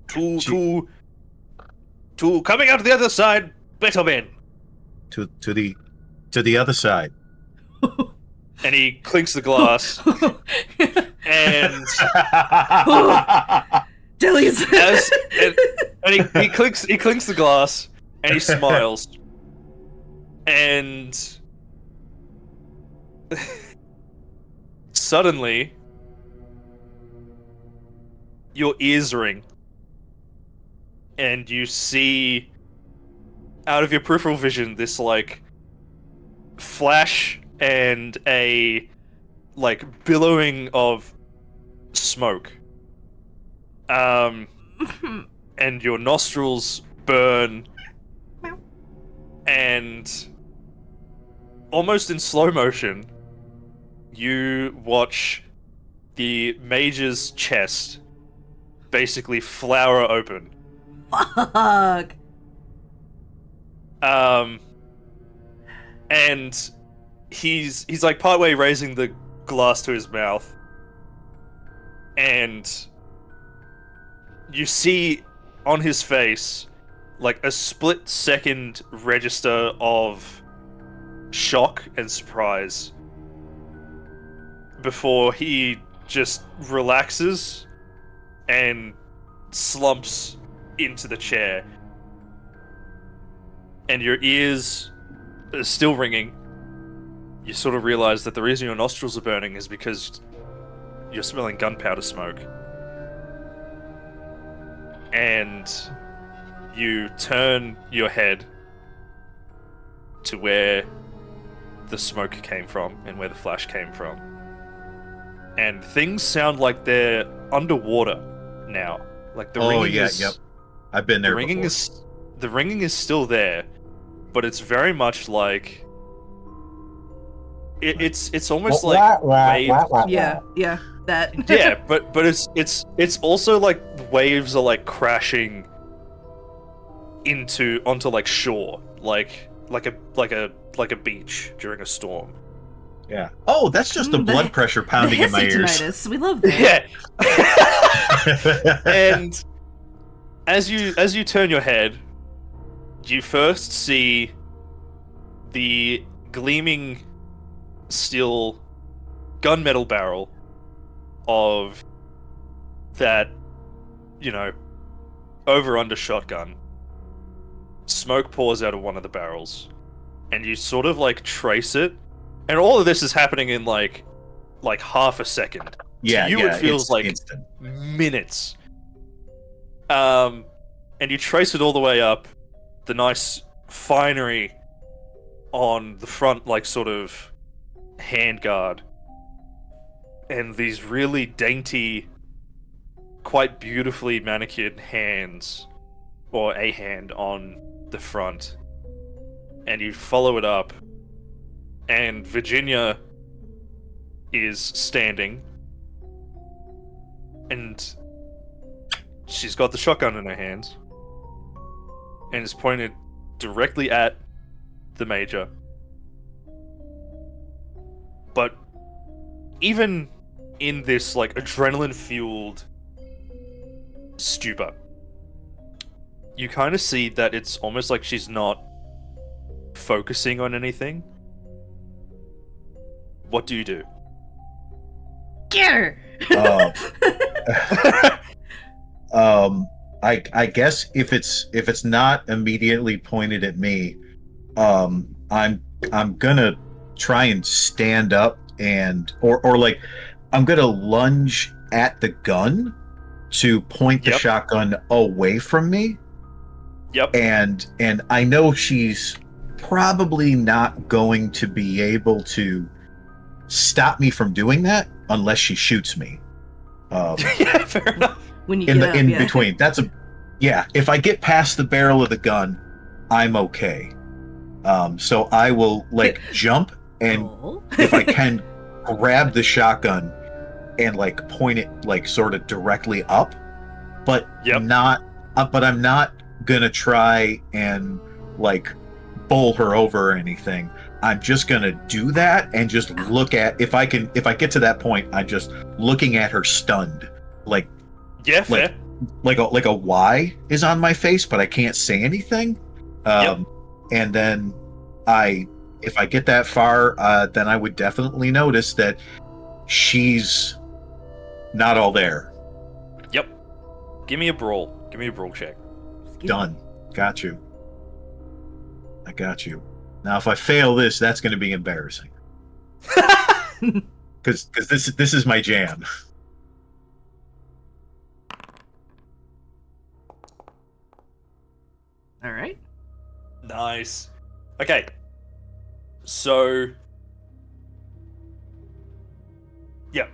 to coming out the other side, better men. To the other side. And he clinks the glass, and Jellies. and he clinks the glass, and he smiles, and suddenly your ears ring, and you see out of your peripheral vision this like flash and a like billowing of smoke. And your nostrils burn, and almost in slow motion, you watch the mage's chest basically flower open. Fuck. And he's like partway raising the glass to his mouth, and you see on his face like a split second register of shock and surprise before he just relaxes and slumps into the chair. And your ears are still ringing. You sort of realize that the reason your nostrils are burning is because you're smelling gunpowder smoke. And you turn your head to where the smoke came from and where the flash came from. And things sound like they're underwater now. Like the ringing is... Yep. I've been there before. The ringing is still there, but it's very much like... It's almost like waves. Yeah, that. Yeah, but it's also like waves are like crashing onto like shore, like a beach during a storm. Yeah. Oh, that's just the blood pressure pounding in my ears. Tinnitus. We love that. Yeah. And as you turn your head, you first see the gleaming steel gunmetal barrel of that, over-under shotgun. Smoke pours out of one of the barrels, and you sort of like trace it, and all of this is happening in like half a second. Yeah, to you it feels it's like instant. minutes. And you trace it all the way up, the nice finery on the front, like sort of handguard, and these really dainty, quite beautifully manicured hands, or a hand on the front, and you follow it up, and Virginia is standing, and she's got the shotgun in her hands, and is pointed directly at the Major. But even in this like adrenaline-fueled stupor, you kind of see that it's almost like she's not focusing on anything. What do you do? Get her. I guess if it's not immediately pointed at me, I'm gonna try and stand up or like I'm gonna lunge at the gun to point the shotgun away from me. Yep. And I know she's probably not going to be able to stop me from doing that unless she shoots me. Yeah, fair enough. When you in between, if I get past the barrel of the gun, I'm okay. So I will like jump and if I can grab the shotgun and like point it like sort of directly up, but I'm not gonna try and like bowl her over or anything. I'm just gonna do that and just look at if I get to that point, I'm just looking at her stunned. Like Yeah, fair. like a Y is on my face, but I can't say anything. And then if I get that far, then I would definitely notice that she's not all there. Yep. Give me a brawl. Give me a brawl check. Done. Got you. I got you. Now, if I fail this, that's going to be embarrassing. Because this is my jam. All right. Nice. Okay. So. Yeah.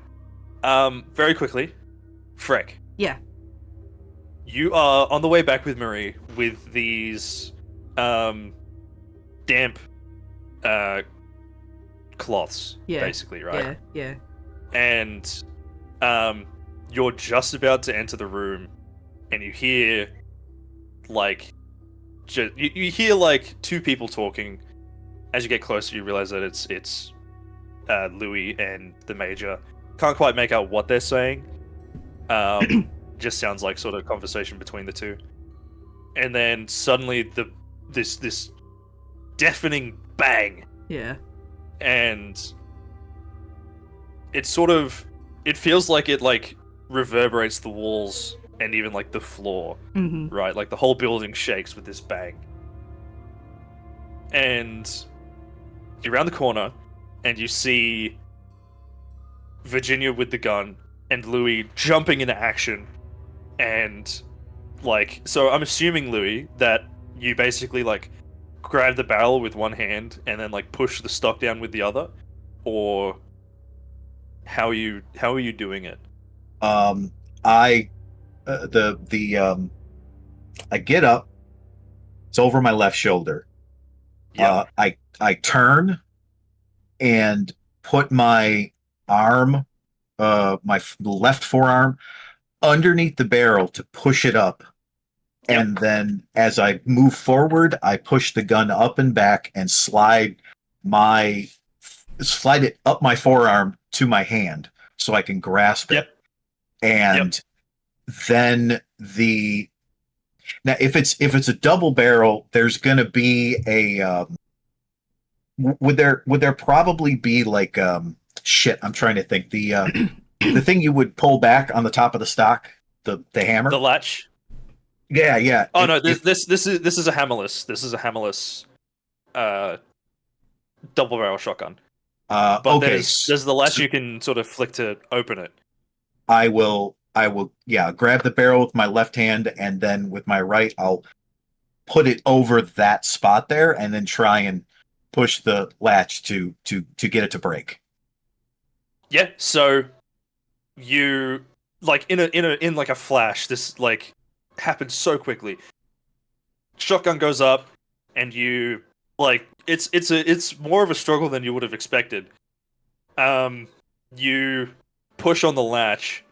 Very quickly, Freck. Yeah. You are on the way back with Marie with these damp cloths, Yeah. basically, right? Yeah. And you're just about to enter the room, and you hear like you hear like two people talking. As you get closer, you realize that it's Louis and the Major. Can't quite make out what they're saying. Just sounds like sort of conversation between the two. And then suddenly this deafening bang, Yeah. and it feels like it like reverberates the walls and even like the floor, Mm-hmm. right? Like the whole building shakes with this bang. And you're around the corner and you see Virginia with the gun and Louis jumping into action. And like, so I'm assuming, Louis, that you basically like grab the barrel with one hand and then like push the stock down with the other, or how are you doing it? I get up. It's over my left shoulder. Yeah. I turn and put my arm, my left forearm, underneath the barrel to push it up. Yep. And then as I move forward, I push the gun up and back and slide it up my forearm to my hand so I can grasp it. Yep. And then now if it's a double barrel, there's gonna be a would there probably be like shit, I'm trying to think, the thing you would pull back on the top of the stock, the hammer. The latch. Yeah. Oh no, this is a hammerless. This is a hammerless double barrel shotgun. But okay. there's the latch you can sort of flick to open it. I will grab the barrel with my left hand, and then with my right I'll put it over that spot there and then try and push the latch to get it to break. Yeah, so you like in like a flash, this like happens so quickly. Shotgun goes up and you like it's more of a struggle than you would have expected. You push on the latch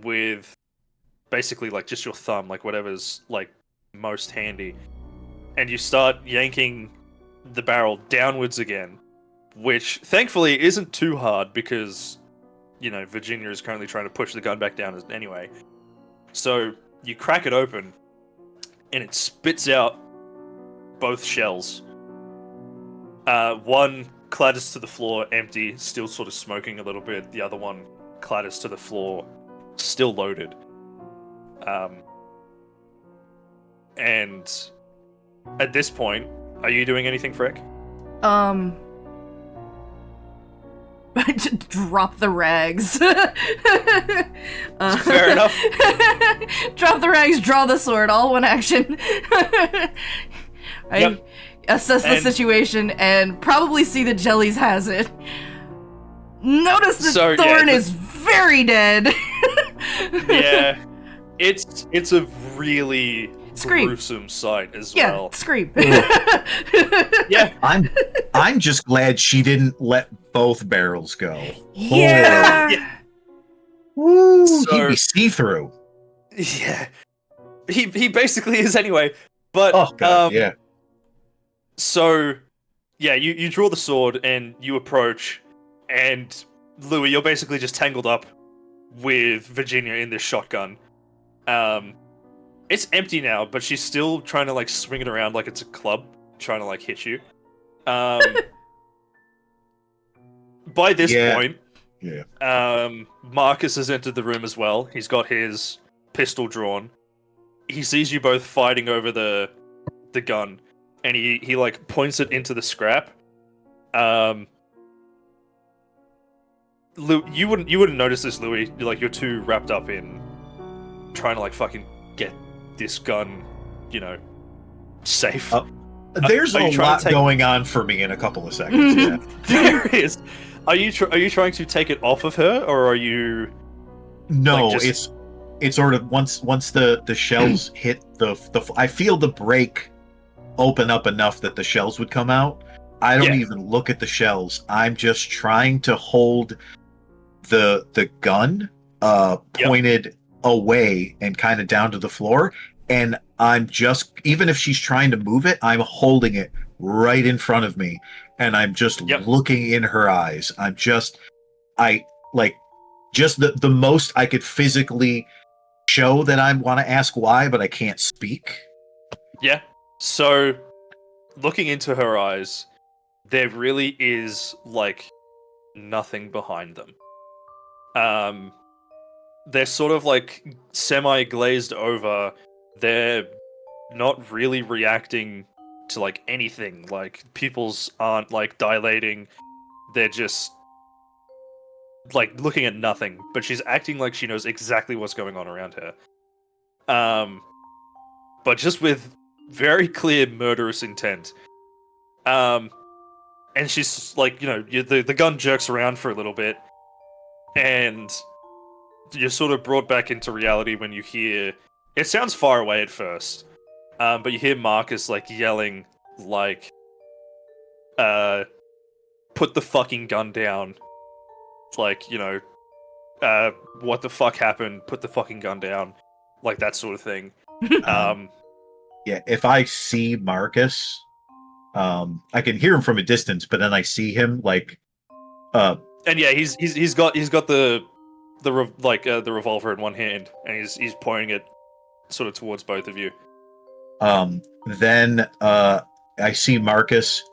with basically like just your thumb, like whatever's like most handy, and you start yanking the barrel downwards again, which thankfully isn't too hard because, you know, Virginia is currently trying to push the gun back down anyway. So you crack it open and it spits out both shells. One clatters to the floor empty, still sort of smoking a little bit. The other one clatters to the floor, still loaded. And at this point, are you doing anything, Frick? Drop the rags. Fair enough. Drop the rags, draw the sword, all one action. I assess the situation and probably see that Jellies has it. Notice that Thorn is very dead. Yeah. It's a really gruesome sight as well. Yeah, scream. Yeah. I'm just glad she didn't let both barrels go. Yeah. Woo, So- he'd be see-through. Yeah. He basically is anyway. But Oh god, yeah. So, yeah, you draw the sword and you approach, and Louis, you're basically just tangled up with Virginia in this shotgun. It's empty now, but she's still trying to like swing it around like it's a club, trying to like hit you. By this point, Marcus has entered the room as well. He's got his pistol drawn. He sees you both fighting over the gun, and he like points it into the scrap. You wouldn't notice this, Louis. You're too wrapped up in trying to like fucking get this gun, safe. There's a lot going on for me in a couple of seconds. Yeah. There is. Are you trying to take it off of her, or are you? No, like, just... it's sort of once the shells hit the I feel the break open up enough that the shells would come out. I don't even look at the shells. I'm just trying to hold the gun pointed away and kind of down to the floor, and I'm just, even if she's trying to move it, I'm holding it right in front of me, and I'm just looking in her eyes. The most I could physically show that I want to ask why, but I can't speak. Yeah. So, looking into her eyes, there really is like nothing behind them. They're sort of like semi-glazed over. They're not really reacting to like anything. Like, pupils aren't like dilating. They're just like looking at nothing. But she's acting like she knows exactly what's going on around her. But just with very clear murderous intent. And she's like, the gun jerks around for a little bit, and you're sort of brought back into reality when you hear, it sounds far away at first, but you hear Marcus like yelling like, put the fucking gun down. Like, what the fuck happened? Put the fucking gun down. Like that sort of thing. Yeah, if I see Marcus, I can hear him from a distance, but then I see him like, and yeah, he's got the revolver in one hand, and he's pointing it sort of towards both of you. Then I see Marcus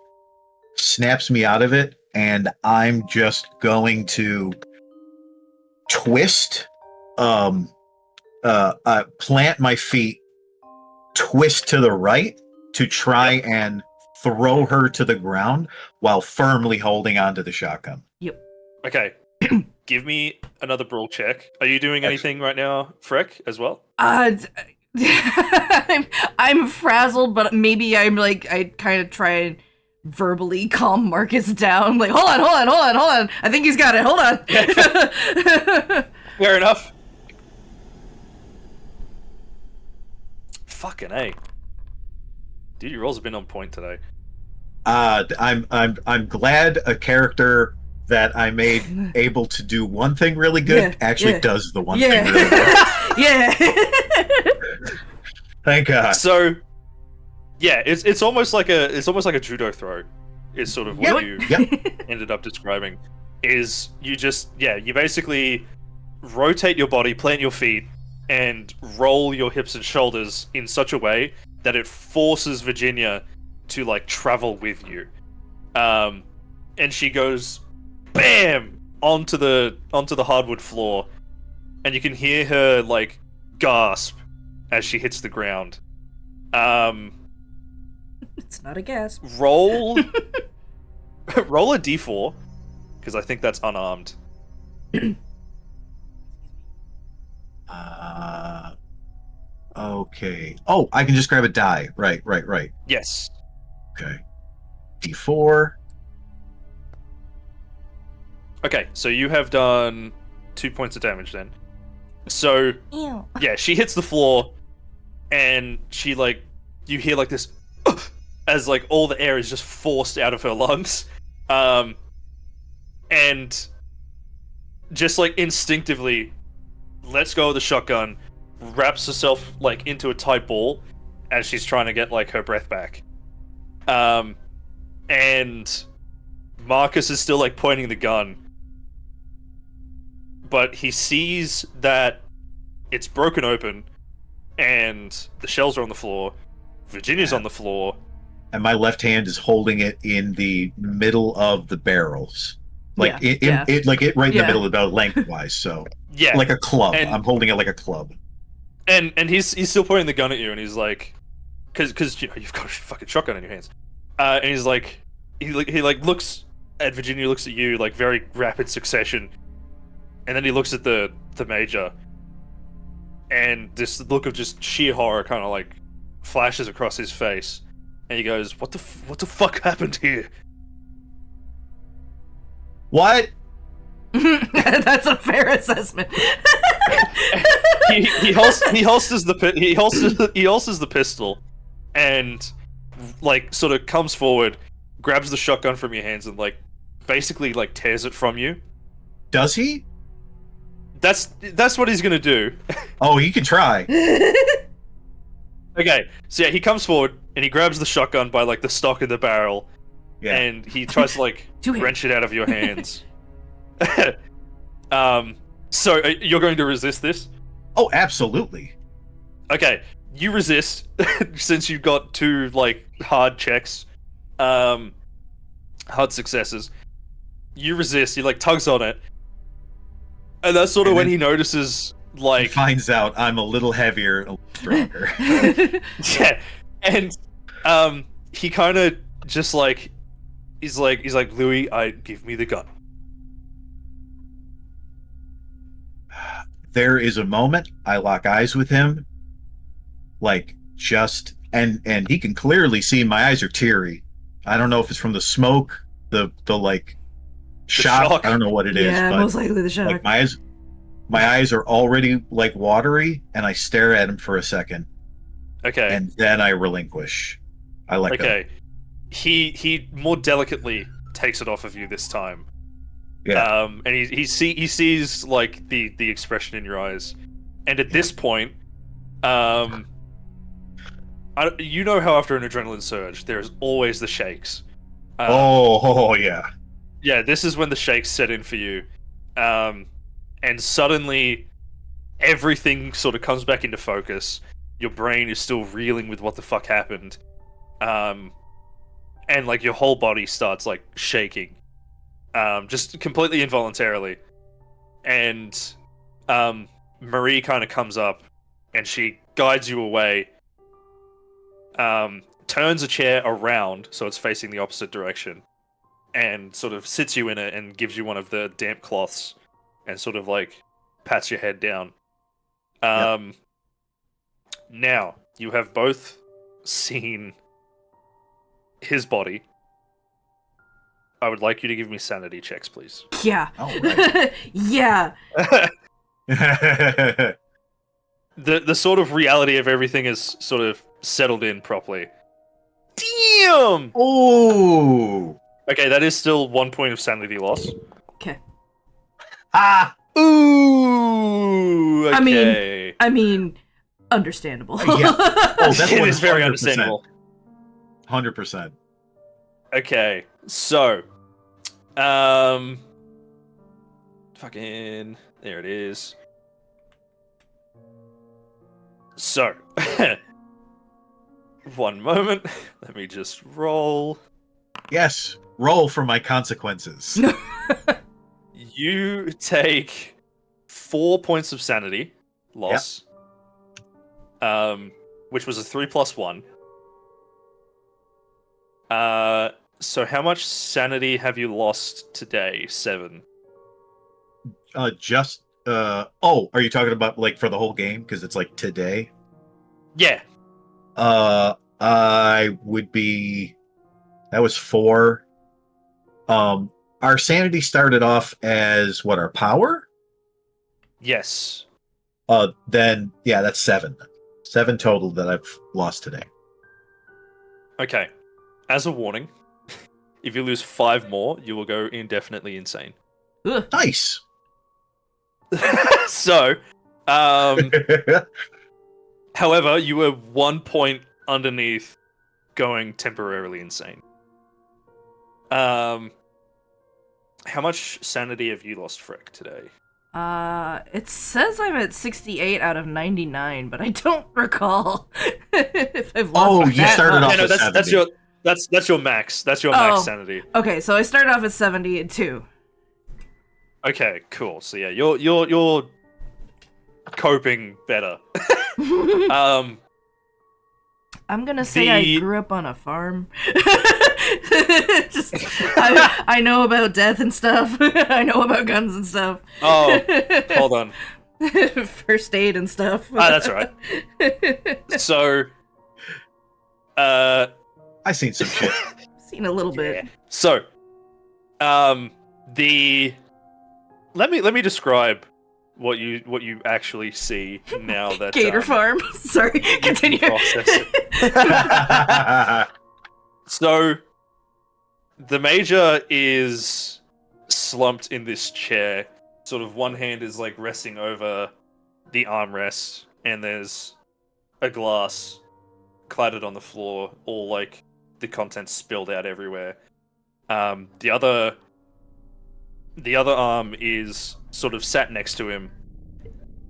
snaps me out of it, and I'm just going to twist, plant my feet, twist to the right to try and throw her to the ground while firmly holding onto the shotgun. Yep. Okay. Give me another brawl check. Are you doing anything right now, Freck, as well? I'm frazzled, but maybe I kind of try and verbally calm Marcus down. Like, hold on. I think he's got it. Hold on. Fair enough. Fucking A. Dude, your rolls have been on point today. I'm glad a character that I made able to do one thing really good does the one thing really good. Yeah. Thank God. So, yeah, it's almost like a judo throw. Is sort of what you ended up describing. Is you basically rotate your body, plant your feet, and roll your hips and shoulders in such a way that it forces Virginia to like travel with you. And she goes bam onto the hardwood floor, and you can hear her like gasp as she hits the ground. It's not a gasp. Roll roll a d4, because I think that's unarmed. Okay. Oh, I can just grab a die. Right. Yes. Okay. D4. Okay, so you have done 2 points of damage then. So, yeah, she hits the floor, and she, like, you hear, like, this, as, like, all the air is just forced out of her lungs. And just, like, instinctively lets go of the shotgun, wraps herself, like, into a tight ball as she's trying to get, like, her breath back. And Marcus is still like pointing the gun, but he sees that it's broken open, and the shells are on the floor. Virginia's on the floor, and my left hand is holding it in the middle of the barrels, like Yeah, it like it right in Yeah. the middle of the barrel lengthwise. So yeah, like a club. And- I'm holding it like a club. and he's still pointing the gun at you, and he's like, because you know, you've got a fucking shotgun in your hands, and he's like, he looks at Virginia, looks at you, like very rapid succession, and then he looks at the major, and this look of just sheer horror kind of like flashes across his face, and he goes, what the fuck happened here? What? That's a fair assessment. he holsters the pistol, and like sort of comes forward, grabs the shotgun from your hands, and like basically like tears it from you. Does he? That's what he's gonna do. Oh, he can try. Okay, so yeah, he comes forward and he grabs the shotgun by like the stock of the barrel, Yeah. and he tries to like Do it. wrench it out of your hands. So you're going to resist this? Oh, absolutely. Okay, you resist since you got two like hard checks, hard successes. You resist. He like tugs on it, and that's sort of And when then- he notices He like finds out I'm a little heavier, a little stronger. yeah, and he kind of just like he's like Louis, give me the gun. There is a moment I lock eyes with him, like just and he can clearly see my eyes are teary. I don't know if it's from the smoke, the like shock. shock. I don't know what it is, Yeah, but most likely the shock. like my eyes are already like watery, and I stare at him for a second, Okay, and then I relinquish. I let go. okay. He more delicately takes it off of you this time. Yeah. And he sees like the expression in your eyes, and at this point, you know how after an adrenaline surge, there's always the shakes. Oh yeah. Yeah, this is when the shakes set in for you, and suddenly everything sort of comes back into focus. Your brain is still reeling with what the fuck happened, and like your whole body starts like shaking. Just completely involuntarily. And Marie kind of comes up and she guides you away, turns a chair around so it's facing the opposite direction, and sort of sits you in it and gives you one of the damp cloths and sort of like pats your head down. Now, you have both seen his body. I would like you to give me sanity checks, please. Yeah. All right. Yeah. The sort of reality of everything is sort of settled in properly. Damn! Oh. Okay, that is still 1 point of sanity loss. Okay. Ah. Ooh! I Okay. mean, understandable. Yeah. Oh, that's It is very 100%. understandable. 100%. Okay, so, fucking, there it is. So, one moment, let me just roll. Yes. Roll for my consequences. You take 4 points of sanity loss, which was a 3+1. So how much sanity have you lost today? 7. Are you talking about like for the whole game? Because it's like today. Yeah. I would be. That was 4. Our sanity started off as what, our power? Yes. Then yeah, that's 7. 7 total that I've lost today. Okay. As a warning, if you lose 5 more, you will go indefinitely insane. Ugh. Nice. So, however, you were 1 point underneath going temporarily insane. How much sanity have you lost, Freck, today? It says I'm at 68 out of 99, but I don't recall if I've lost. Oh, you that started much. off at 70. That's your max. That's your Oh. max sanity. Okay, so I started off at 72. Okay, cool. So yeah, you're coping better. I'm gonna say I The- grew up on a farm. Just, I know about death and stuff. I know about guns and stuff. Oh, hold on. First aid and stuff. That's right. So, I seen some shit. Seen a little bit. so, let me describe what you actually see now that Gator farm. Sorry, continue. process it. So, the Major is slumped in this chair. Sort of one hand is like resting over the armrest, and there's a glass clattered on the floor, all like the contents spilled out everywhere. The other arm is sort of sat next to him,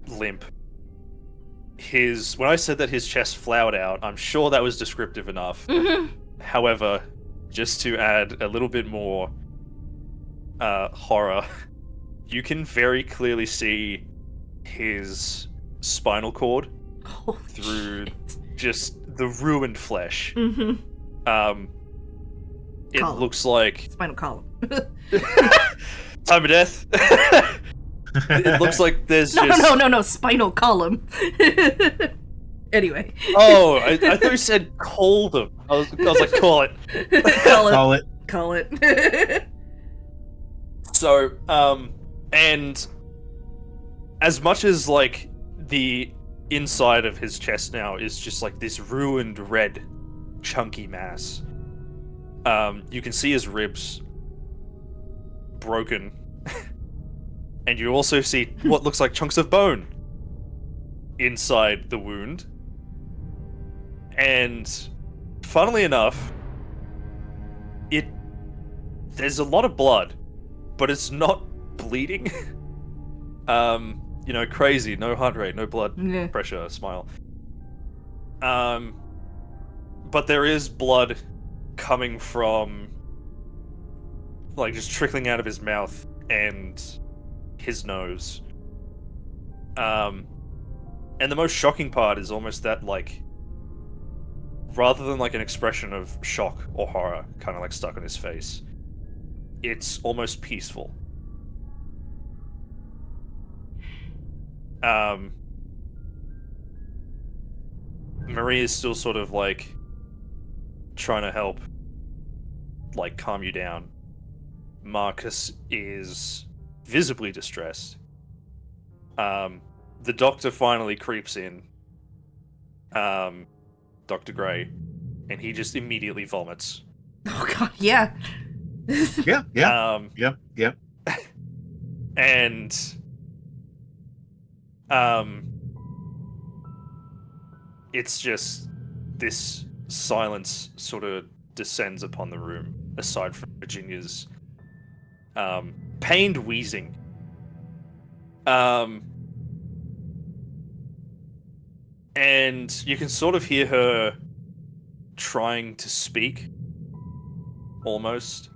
limp. When I said that his chest flowered out, I'm sure that was descriptive enough. However, just to add a little bit more horror, you can very clearly see his spinal cord Holy through shit. just the ruined flesh. Mhm. It Column. looks like Spinal column. time of death. It looks like there's No, just no, spinal column. Anyway. Oh, I thought you said cold them. I was like, call it. Call it. Call it. Call it. So, and as much as like the inside of his chest now is just like this ruined red chunky mass, you can see his ribs broken, and you also see what looks like chunks of bone inside the wound. And funnily enough, there's a lot of blood, but it's not bleeding. Crazy, no heart rate, no blood Yeah. pressure, smile. But there is blood coming from, like, just trickling out of his mouth and his nose. And the most shocking part is almost that, like, rather than like an expression of shock or horror kind of like stuck on his face, it's almost peaceful. Marie is still sort of like trying to help, like, calm you down. Marcus is visibly distressed. The doctor finally creeps in, Dr. Gray, and he just immediately vomits. Oh god, yeah. Yeah, yeah, yep. And it's just this silence sort of descends upon the room, aside from Virginia's pained wheezing. And you can sort of hear her trying to speak, almost.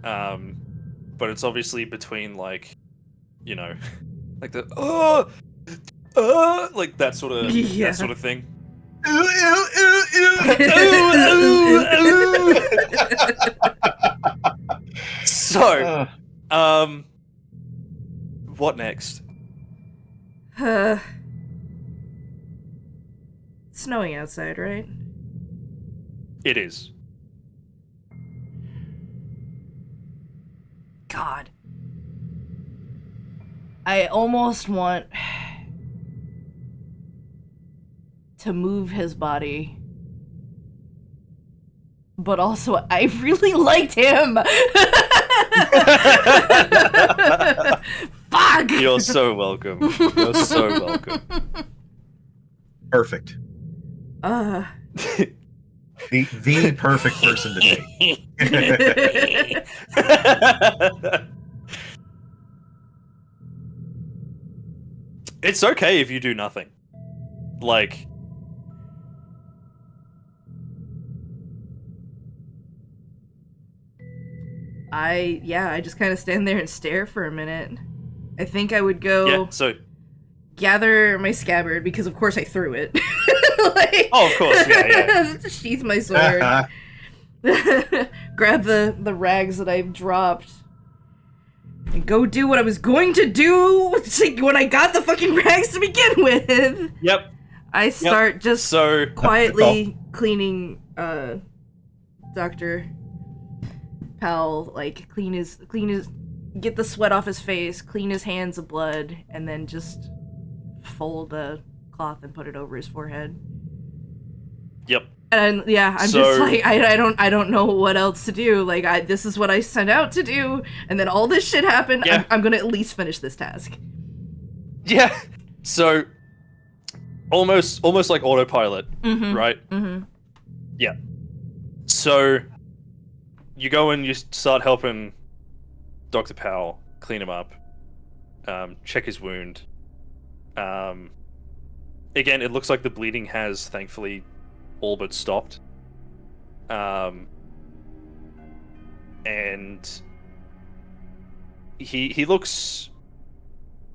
But it's obviously between, like, like the like that sort of Yeah. that sort of thing. So, what next? Snowing outside, right? It is. God. I almost want to move his body. But also, I really liked him! Fuck! You're so welcome. You're so welcome. Perfect. The perfect person to date. It's okay if you do nothing. Like, I just kind of stand there and stare for a minute. I think I would go yeah, so, gather my scabbard because of course I threw it. Like, oh, of course, yeah. sheath my sword. Grab the rags that I've dropped. And go do what I was going to do when I got the fucking rags to begin with. Yep. I start just So, quietly cleaning Dr. Powell, like clean his get the sweat off his face, clean his hands of blood, and then just fold the cloth and put it over his forehead. yep. And yeah, I'm So- just like I don't know what else to do. Like this is what I sent out to do, and then all this shit happened. Yeah. I'm gonna at least finish this task. Yeah. So, almost like autopilot, Mm-hmm. right? Mm-hmm. Yeah. So, you go and you start helping Dr. Powell clean him up, check his wound. Again, it looks like the bleeding has thankfully all but stopped. And he looks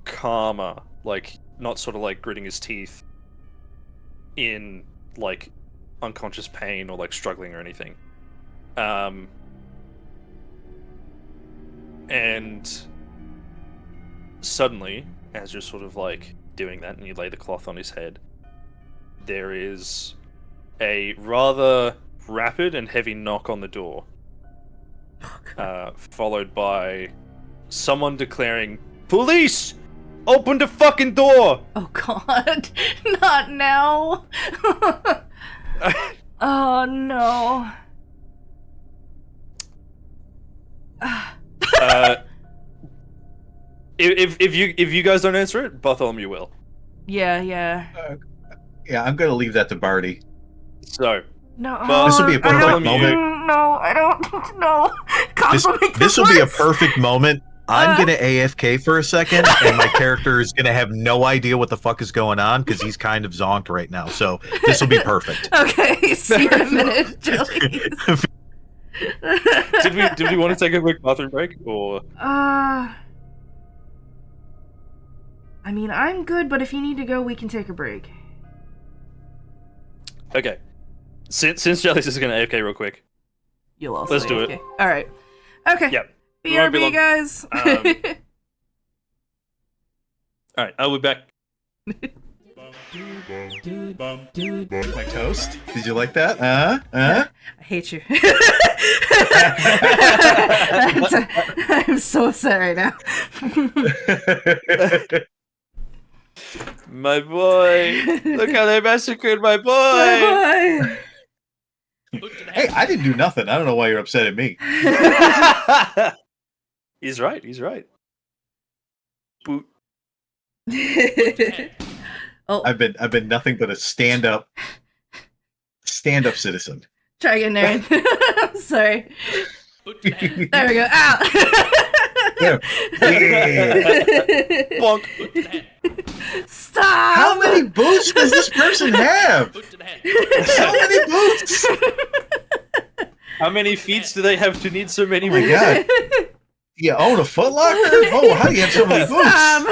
calmer, like not sort of like gritting his teeth in like unconscious pain or like struggling or anything. And suddenly, as you're sort of like doing that and you lay the cloth on his head, there is a rather rapid and heavy knock on the door, followed by someone declaring, "Police! Open the fucking door!" Oh god, not now. Oh no. If you guys don't answer it, Bartholomew will. Yeah. Yeah, I'm gonna leave that to Barty. So, No. Well, this will be a I perfect don't- moment. No, I don't know. This will be a perfect moment. I'm gonna AFK for a second, and my character is gonna have no idea what the fuck is going on because he's kind of zonked right now. So this will be perfect. Okay, see you in a minute, Jellies. did we want to take a quick bathroom break or? I mean, I'm good, but if you need to go, we can take a break. Okay. Since Jellies is gonna AFK real quick. You'll also Let's do it. AFK. All right. Okay. Yep. We won't be BRB, long. guys. All right, I'll be back. My toast. Did you like that? I hate you. I'm so upset right now. My boy, look how they massacred my boy. Bye. Hey, I didn't do nothing. I don't know why you're upset at me. He's right. He's right. Boot. Oh, I've been nothing but a stand-up citizen. try again, Naren. I'm sorry. There we go. Ow. Yeah. Bonk. Stop. How many boots does this person have? So many boots. How many feet do they have to need so many? Oh my god. You own a Foot Locker? Oh, how do you have so many boots? Stop.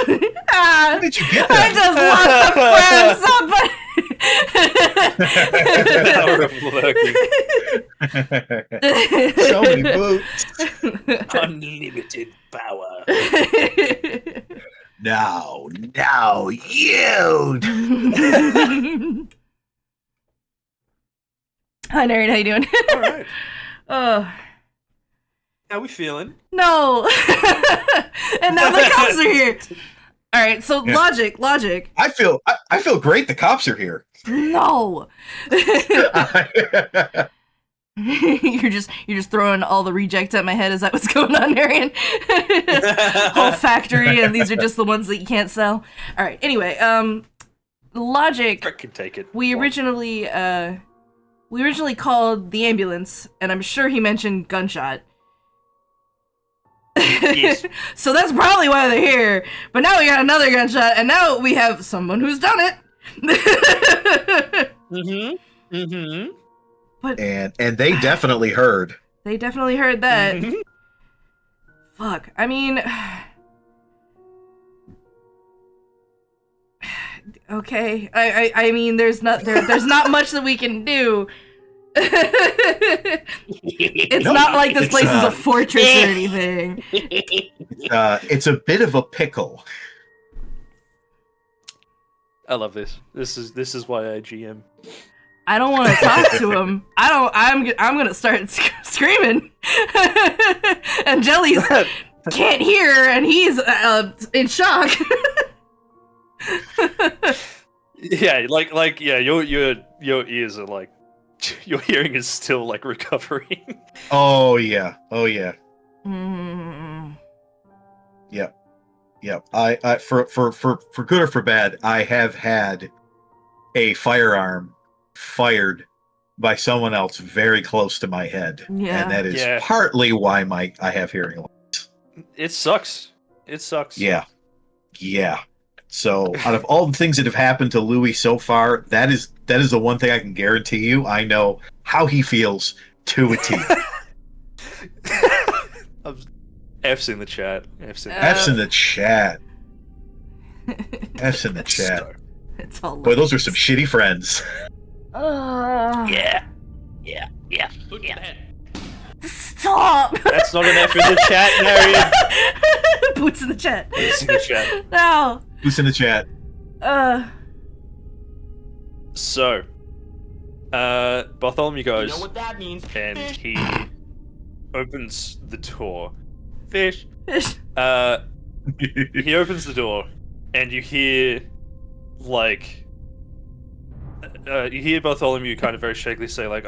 Ah, How did you get I that? just lost a friend. Somebody. So many boots. Unlimited power. Now, you. Hi, Naren. How you doing? All right. Oh. How we feeling? No. And now the cops are here. All right, so Yeah. logic. I feel great. The cops are here. No. You're just throwing all the rejects at my head. Is that what's going on, Arian? Whole factory, and these are just the ones that you can't sell. All right. Anyway, logic. I can take it. We originally we originally called the ambulance, and I'm sure he mentioned gunshot. Yes. So that's probably why they're here. But now we got another gunshot, and now we have someone who's done it. But And they definitely heard. they definitely heard that. Fuck. I mean, okay. I mean, there's not much that we can do. It's No, not like this it's, place is a fortress or anything. It's a bit of a pickle. I love this. This is why I GM. I don't want to talk to him. I'm gonna start screaming. And Jelly's can't hear, and he's in shock. Yeah, like yeah, your ears are like, your hearing is still like recovering. Oh yeah. Mm. Yep. I for good or for bad, I have had a firearm fired by someone else very close to my head. Yeah. And that is Yeah. partly why I have hearing loss. It sucks. It sucks. Yeah. So out of all the things that have happened to Louis so far, that is the one thing I can guarantee you. I know how he feels to a T. F's in the chat. F's in F's in the chat. F's in the That's chat. so- It's all. Boy, those are some shitty friends. Yeah. Stop. That's not an F in the chat, Marion. Boots in the chat. It's in the chat. No. Who's in the chat? So, Bartholomew goes, You know what that means? and he opens the door. Fish. Fish. He opens the door, and you hear, like, you hear Bartholomew kind of very shakily say, like,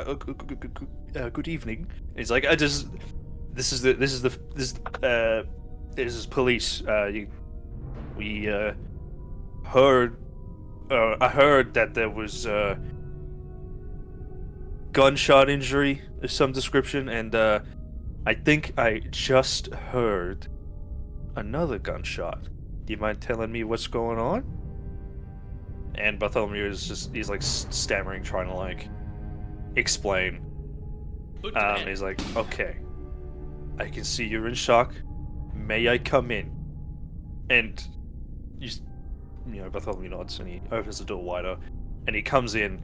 good evening. And he's like, this is police. We heard, I heard that there was gunshot injury of some description, and I think I just heard another gunshot. Do you mind telling me what's going on? And Bartholomew he's like stammering, trying to like explain. He's like, okay, I can see you're in shock. May I come in? And you know, Bartholomew nods and he opens the door wider, and he comes in,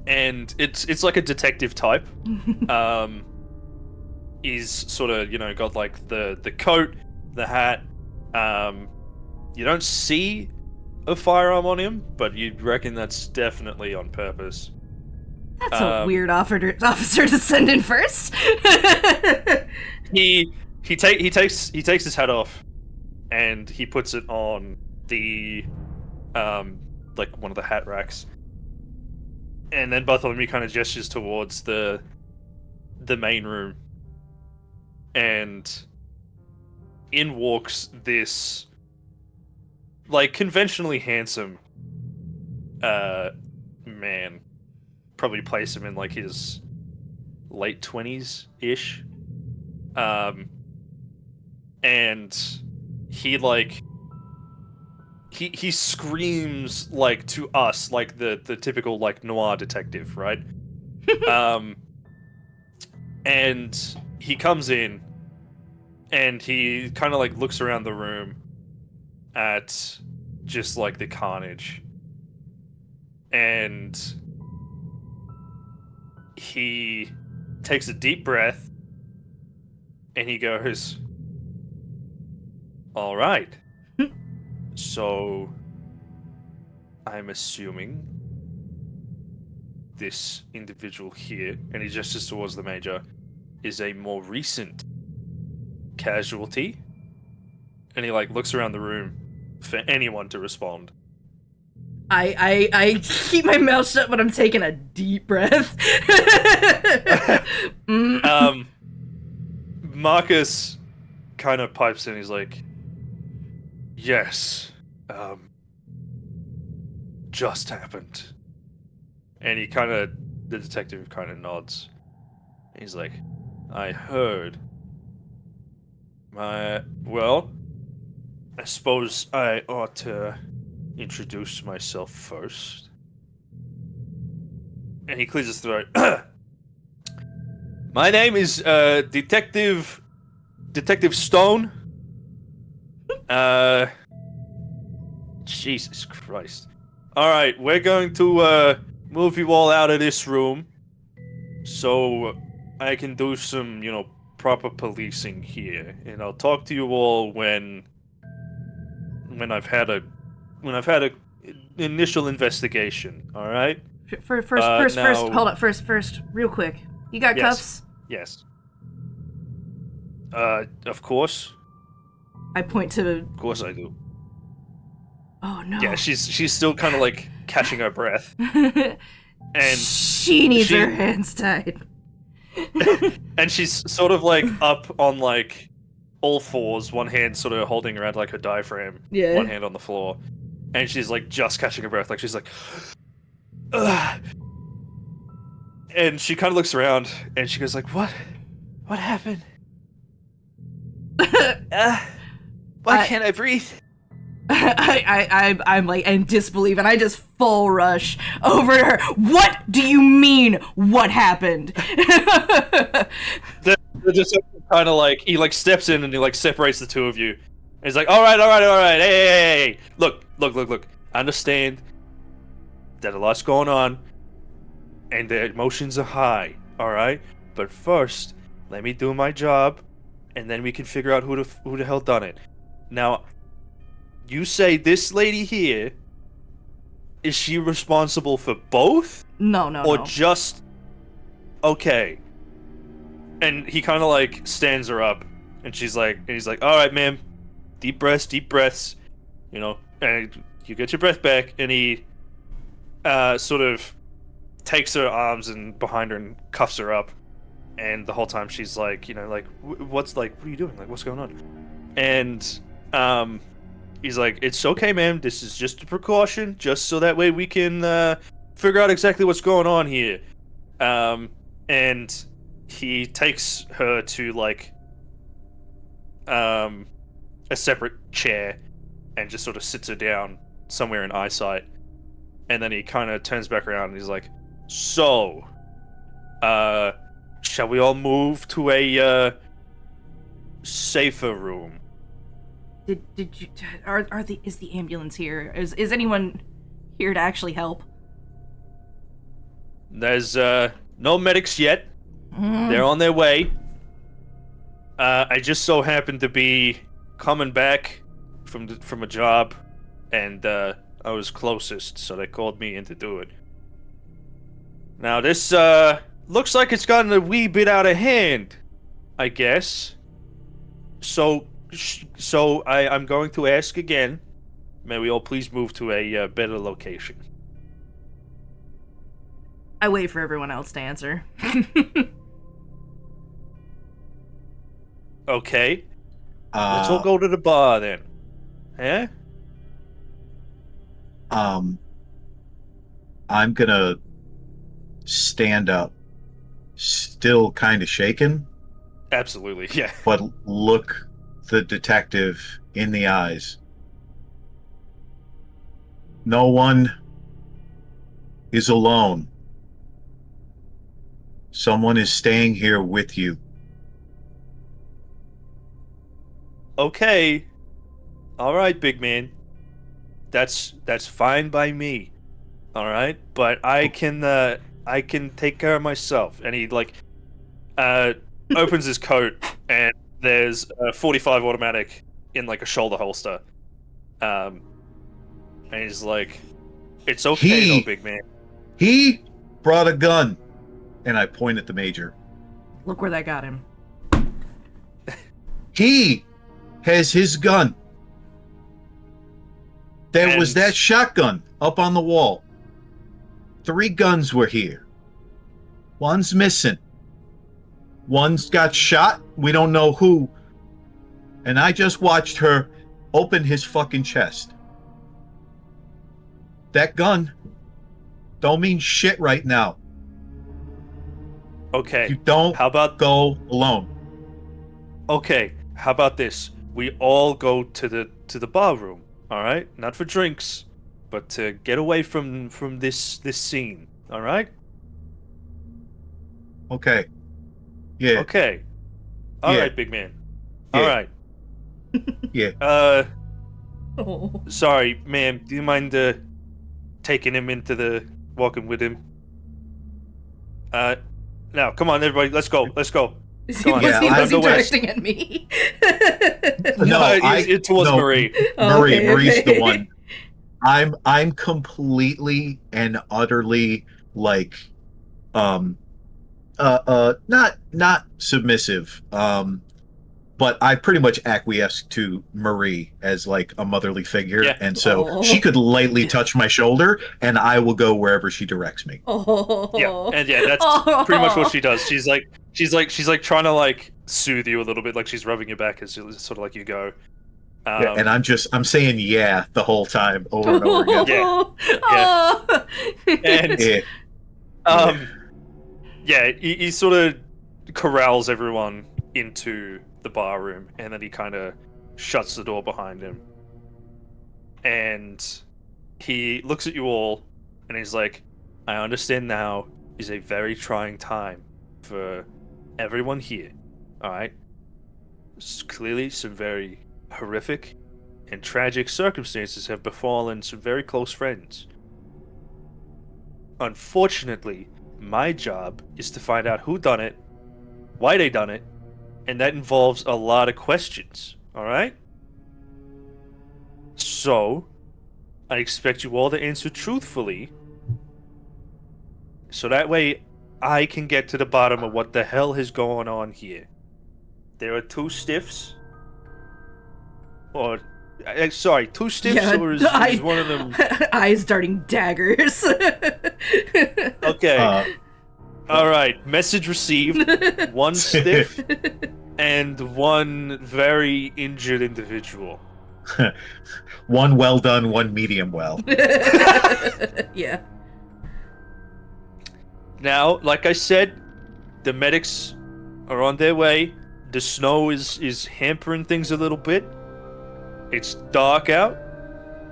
and it's like a detective type. He's sort of, you know, got like the coat, the hat. You don't see a firearm on him, but you reckon that's definitely on purpose. That's a weird officer to send in first. He takes his hat off, and he puts it on the like one of the hat racks, and then Bartholomew kind of gestures towards the main room, and in walks this like conventionally handsome man. Probably place him in like his late 20s ish. And he like he screams like to us like the typical like noir detective, right? And he comes in and he kind of like looks around the room at just like the carnage, and he takes a deep breath and he goes, all right, so I'm assuming this individual here, and he gestures towards the major, is a more recent casualty. And he like looks around the room for anyone to respond. I keep my mouth shut, but I'm taking a deep breath. Marcus kind of pipes in. He's like, yes, just happened. And he kind of the detective kind of nods. He's like, I heard. Well, I suppose I ought to introduce myself first. And he clears his throat. My name is Detective Stone. Jesus Christ. All right, we're going to move you all out of this room so I can do some, proper policing here, and I'll talk to you all when I've had a initial investigation. All right. First, now- hold up, first, real quick. You got Yes. cuffs? Yes. Of course. I point to. Of course I do. Oh no. Yeah, she's still kind of like catching her breath, and she needs she- her hands tied. and she's sort of like up on like all fours, one hand sort of holding around like her diaphragm, Yeah. one hand on the floor, and she's like just catching her breath, like she's like, ugh. And she kind of looks around and she goes like, what happened? Why can't I breathe? I'm like in disbelief, and I just full rush over to her. What do you mean? What happened? They're just kind of like, he like steps in and he like separates the two of you. And he's like, all right, hey, look. I understand that a lot's going on, and the emotions are high, all right? But first, let me do my job, and then we can figure out who the hell done it. Now, you say this lady here, is she responsible for both? No. Or just... Okay. And he kind of like stands her up, and he's like, all right, ma'am, deep breaths, and you get your breath back, and he sort of takes her arms and behind her and cuffs her up, and the whole time she's like, what are you doing? Like, what's going on? And he's like, it's okay, ma'am, this is just a precaution, just so that way we can figure out exactly what's going on here. And he takes her to like a separate chair and just sort of sits her down somewhere in eyesight, and then he kind of turns back around and he's like, so shall we all move to a safer room? Did you is the ambulance here? Is anyone here to actually help? There's no medics yet. They're on their way. I just so happened to be coming back from a job, and I was closest, so they called me in to do it. Now this looks like it's gotten a wee bit out of hand, I guess. So I'm going to ask again. May we all please move to a better location? I wait for everyone else to answer. Okay. Let's all go to the bar then. Eh? I'm gonna stand up, still kind of shaken, Absolutely, yeah. but look the detective in the eyes. No one is alone. Someone is staying here with you. Okay. All right, big man. That's fine by me. All right, but I can take care of myself. And he like opens his coat, and there's a 45 automatic in like a shoulder holster. And he's like, "It's okay, though, big man." He brought a gun, and I point at the major. Look where that got him. He has his gun. There was And- that shotgun up on the wall. 3 guns were here. One's missing. One's got shot. We don't know who. And I just watched her open his fucking chest. That gun don't mean shit right now. Okay. You don't How about go alone. Okay, how about this? We all go to the bar room, all right? Not for drinks, but to get away from this scene, all right? Okay. Yeah. Okay. All Yeah. right, big man. All Yeah. right. Yeah. Oh. Sorry, ma'am. Do you mind taking him into walking with him? Now, come on, everybody. Let's go. Let's go. Come on. Yeah, Was he underway. directing at me? No, it was no. Marie. Marie's the one. I'm completely and utterly like not submissive, but I pretty much acquiesce to Marie as like a motherly figure, Yeah. and so Oh. she could lightly touch my shoulder and I will go wherever she directs me. Oh. Yeah, and yeah, that's pretty much what she does. She's like trying to like soothe you a little bit, like she's rubbing your back as sort of like you go. Yeah, and I'm saying yeah the whole time over and over again. Yeah. And Yeah. yeah, he sort of corrals everyone into the bar room, and then he kind of shuts the door behind him. And he looks at you all, and he's like, I understand now is a very trying time for everyone here, alright? Clearly some very horrific and tragic circumstances have befallen some very close friends. Unfortunately, my job is to find out who done it, why they done it, and that involves a lot of questions, alright? So, I expect you all to answer truthfully, so that way I can get to the bottom of what the hell is going on here. There are two stiffs, or sorry, two stiffs, Yeah, or is one of them? Eyes darting daggers. Okay. All right. Message received. One stiff and one very injured individual. One well done, one medium well. Yeah. Now, like I said, the medics are on their way. The snow is hampering things a little bit. It's dark out,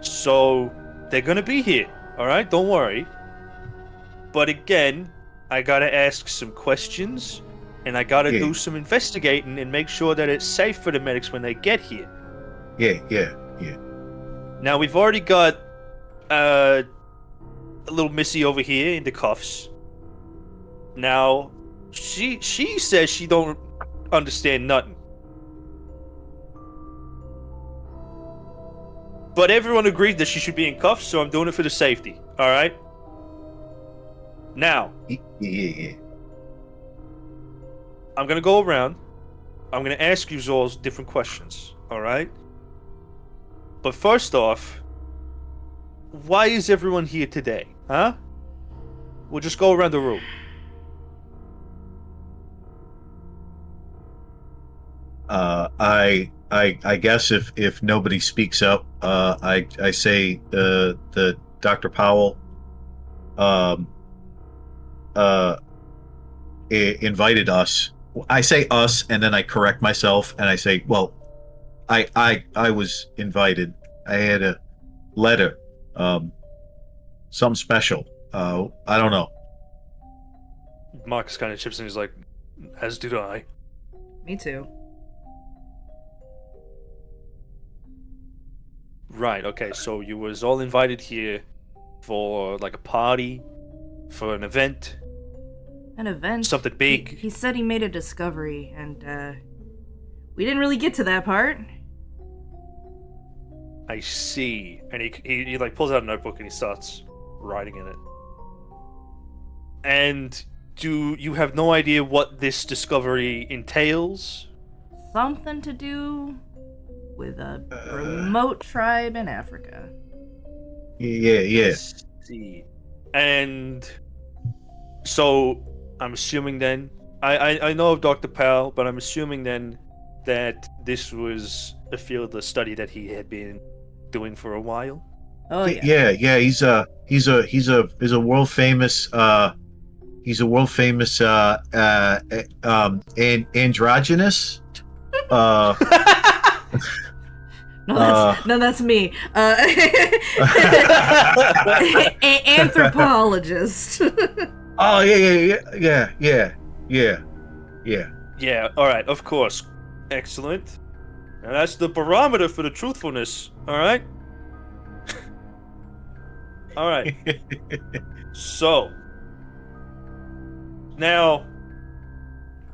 so they're gonna be here. All right, don't worry. But again, I gotta ask some questions, and I gotta do some investigating and make sure that it's safe for the medics when they get here. Yeah. Now we've already got a little Missy over here in the cuffs. Now, she says she don't understand nothing. But everyone agreed that she should be in cuffs, so I'm doing it for the safety. All right. Now, Yeah. I'm gonna go around. I'm gonna ask you all different questions. All right. But first off, why is everyone here today? Huh? We'll just go around the room. I guess if nobody speaks up, I say the Dr. Powell invited us. I say us, and then I correct myself, and I say, well, I was invited. I had a letter, some special. I don't know. Marcus kind of chips in. He's like, as did I. Me too. Right, okay, so you was all invited here for like a party, for an event, An event. something big. He said he made a discovery, and we didn't really get to that part. I see. And he like pulls out a notebook and he starts writing in it. And do you have no idea what this discovery entails? Something to do with a remote tribe in Africa. Yeah. See. And so I'm assuming then I know of Dr. Powell, but I'm assuming then that this was a field of study that he had been doing for a while. Oh yeah. Yeah. He's a world famous He's a world famous androgynous. Uh, No, that's me. Anthropologist. oh yeah. Yeah, alright, of course. Excellent. Now that's the barometer for the truthfulness, alright? Alright. So. Now,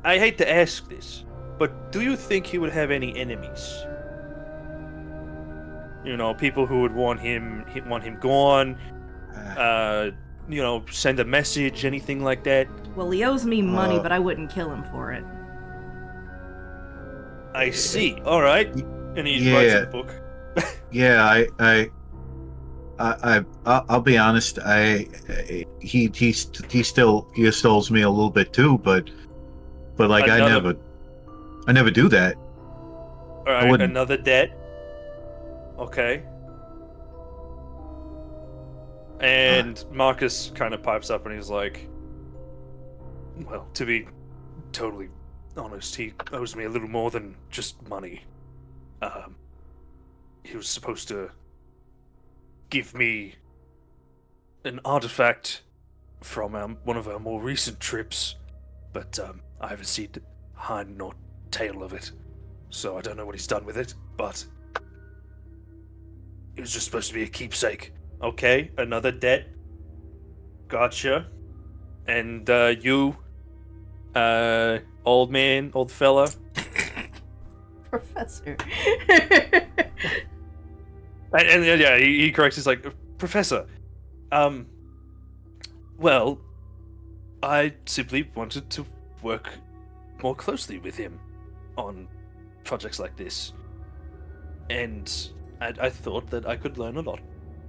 I hate to ask this, but do you think he would have any enemies? You know, people who would want him gone, send a message, anything like that? Well, he owes me money, but I wouldn't kill him for it. I see. All right. And he writes in the book. Yeah, I'll be honest. He still owes me a little bit too, but like I never do that. All right, another debt. Okay. And Marcus kind of pipes up and he's like, well, to be totally honest, he owes me a little more than just money. He was supposed to give me an artifact from one of our more recent trips, but I haven't seen hind nor tail of it, so I don't know what he's done with it, but it was just supposed to be a keepsake. Okay, another debt. Gotcha. And you, old fella. Professor. And yeah, he corrects. He's like, Professor. Well, I simply wanted to work more closely with him on projects like this, and I thought that I could learn a lot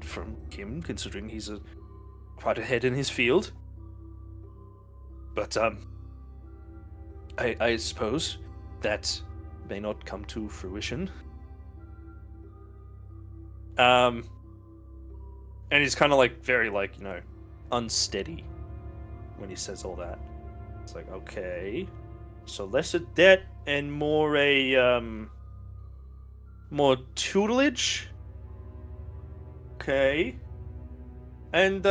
from him, considering he's quite ahead in his field. But I suppose that may not come to fruition. And he's kind of like very unsteady when he says all that. It's like, okay, so less a debt and more more tutelage. Okay. And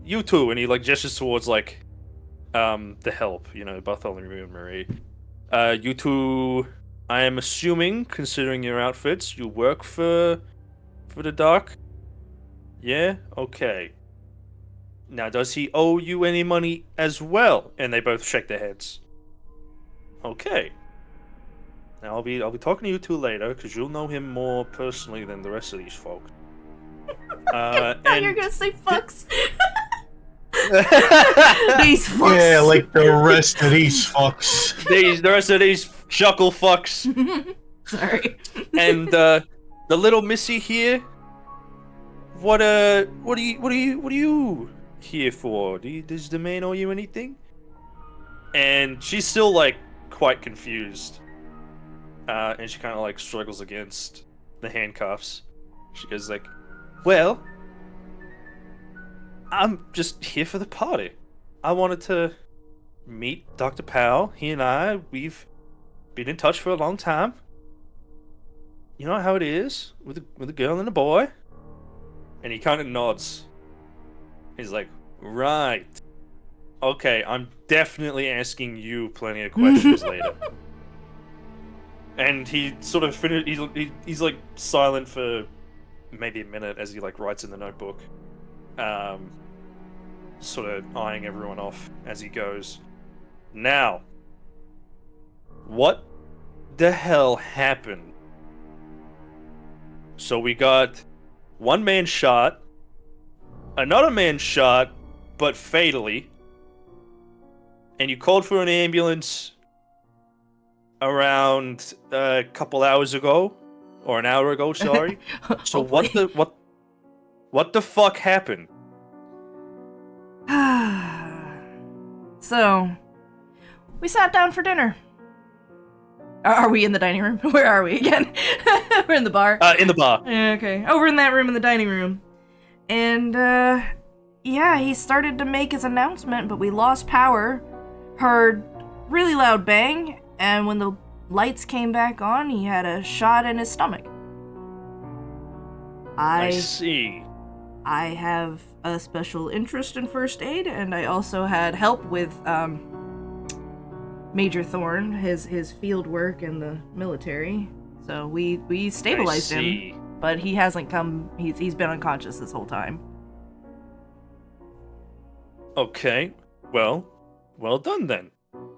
you two, and he gestures towards the help, Bartholomew and Marie. You two, I am assuming, considering your outfits, you work for the Dark? Yeah? Okay. Now, does he owe you any money as well? And they both shake their heads. Okay. Now, I'll be talking to you two later, because you'll know him more personally than the rest of these folks. And you're gonna say fucks. These fucks. Yeah, like the rest of these fucks. The rest of these chuckle fucks. Sorry. And the little Missy here. What are you here for? Does the man owe you anything? And she's still quite confused. And she kind of struggles against the handcuffs. She goes well, I'm just here for the party. I wanted to meet Dr. Powell. He and I, we've been in touch for a long time. You know how it is with a girl and a boy? And he kind of nods. He's like, right. Okay, I'm definitely asking you plenty of questions later. And he sort of he's silent for maybe a minute as he writes in the notebook. Sort of eyeing everyone off as he goes. Now, what the hell happened? So we got one man shot, another man shot, but fatally, and you called for an ambulance around a couple hours ago, or an hour ago, sorry. So what the fuck happened? So, we sat down for dinner. Are we in the dining room? Where are we again? We're in the bar. In the bar. Okay, over in that room in the dining room. And, yeah, he started to make his announcement, but we lost power. Heard really loud bang, and when the lights came back on, he had a shot in his stomach. I see. I have a special interest in first aid, and I also had help with Major Thorn, his field work in the military. So we stabilized him, but he hasn't come. He's been unconscious this whole time. Okay, well done then.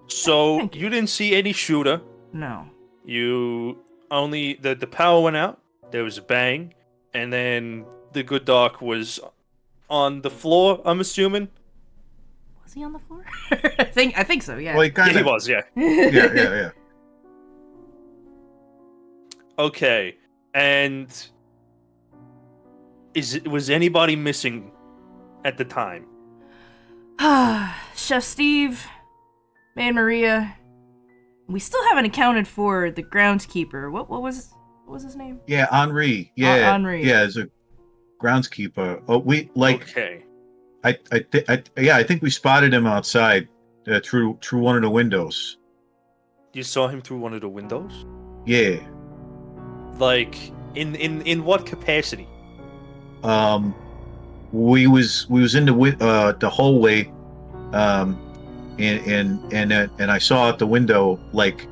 So Thank you. you didn't see any shooter. No. You only the power went out. There was a bang, and then the good doc was on the floor. I'm assuming. Was he on the floor? I think so. Yeah. Well, he kind Yeah, of he was. Yeah. yeah. Okay, and was anybody missing at the time? Chef Steve, Maid Maria. We still haven't accounted for the groundskeeper. What was his name? Yeah, Henri. Yeah, Henri. Yeah, as a groundskeeper. Oh, we like. Okay. I think we spotted him outside through one of the windows. You saw him through one of the windows? Yeah. Like in what capacity? We was in the hallway, and I saw out the window like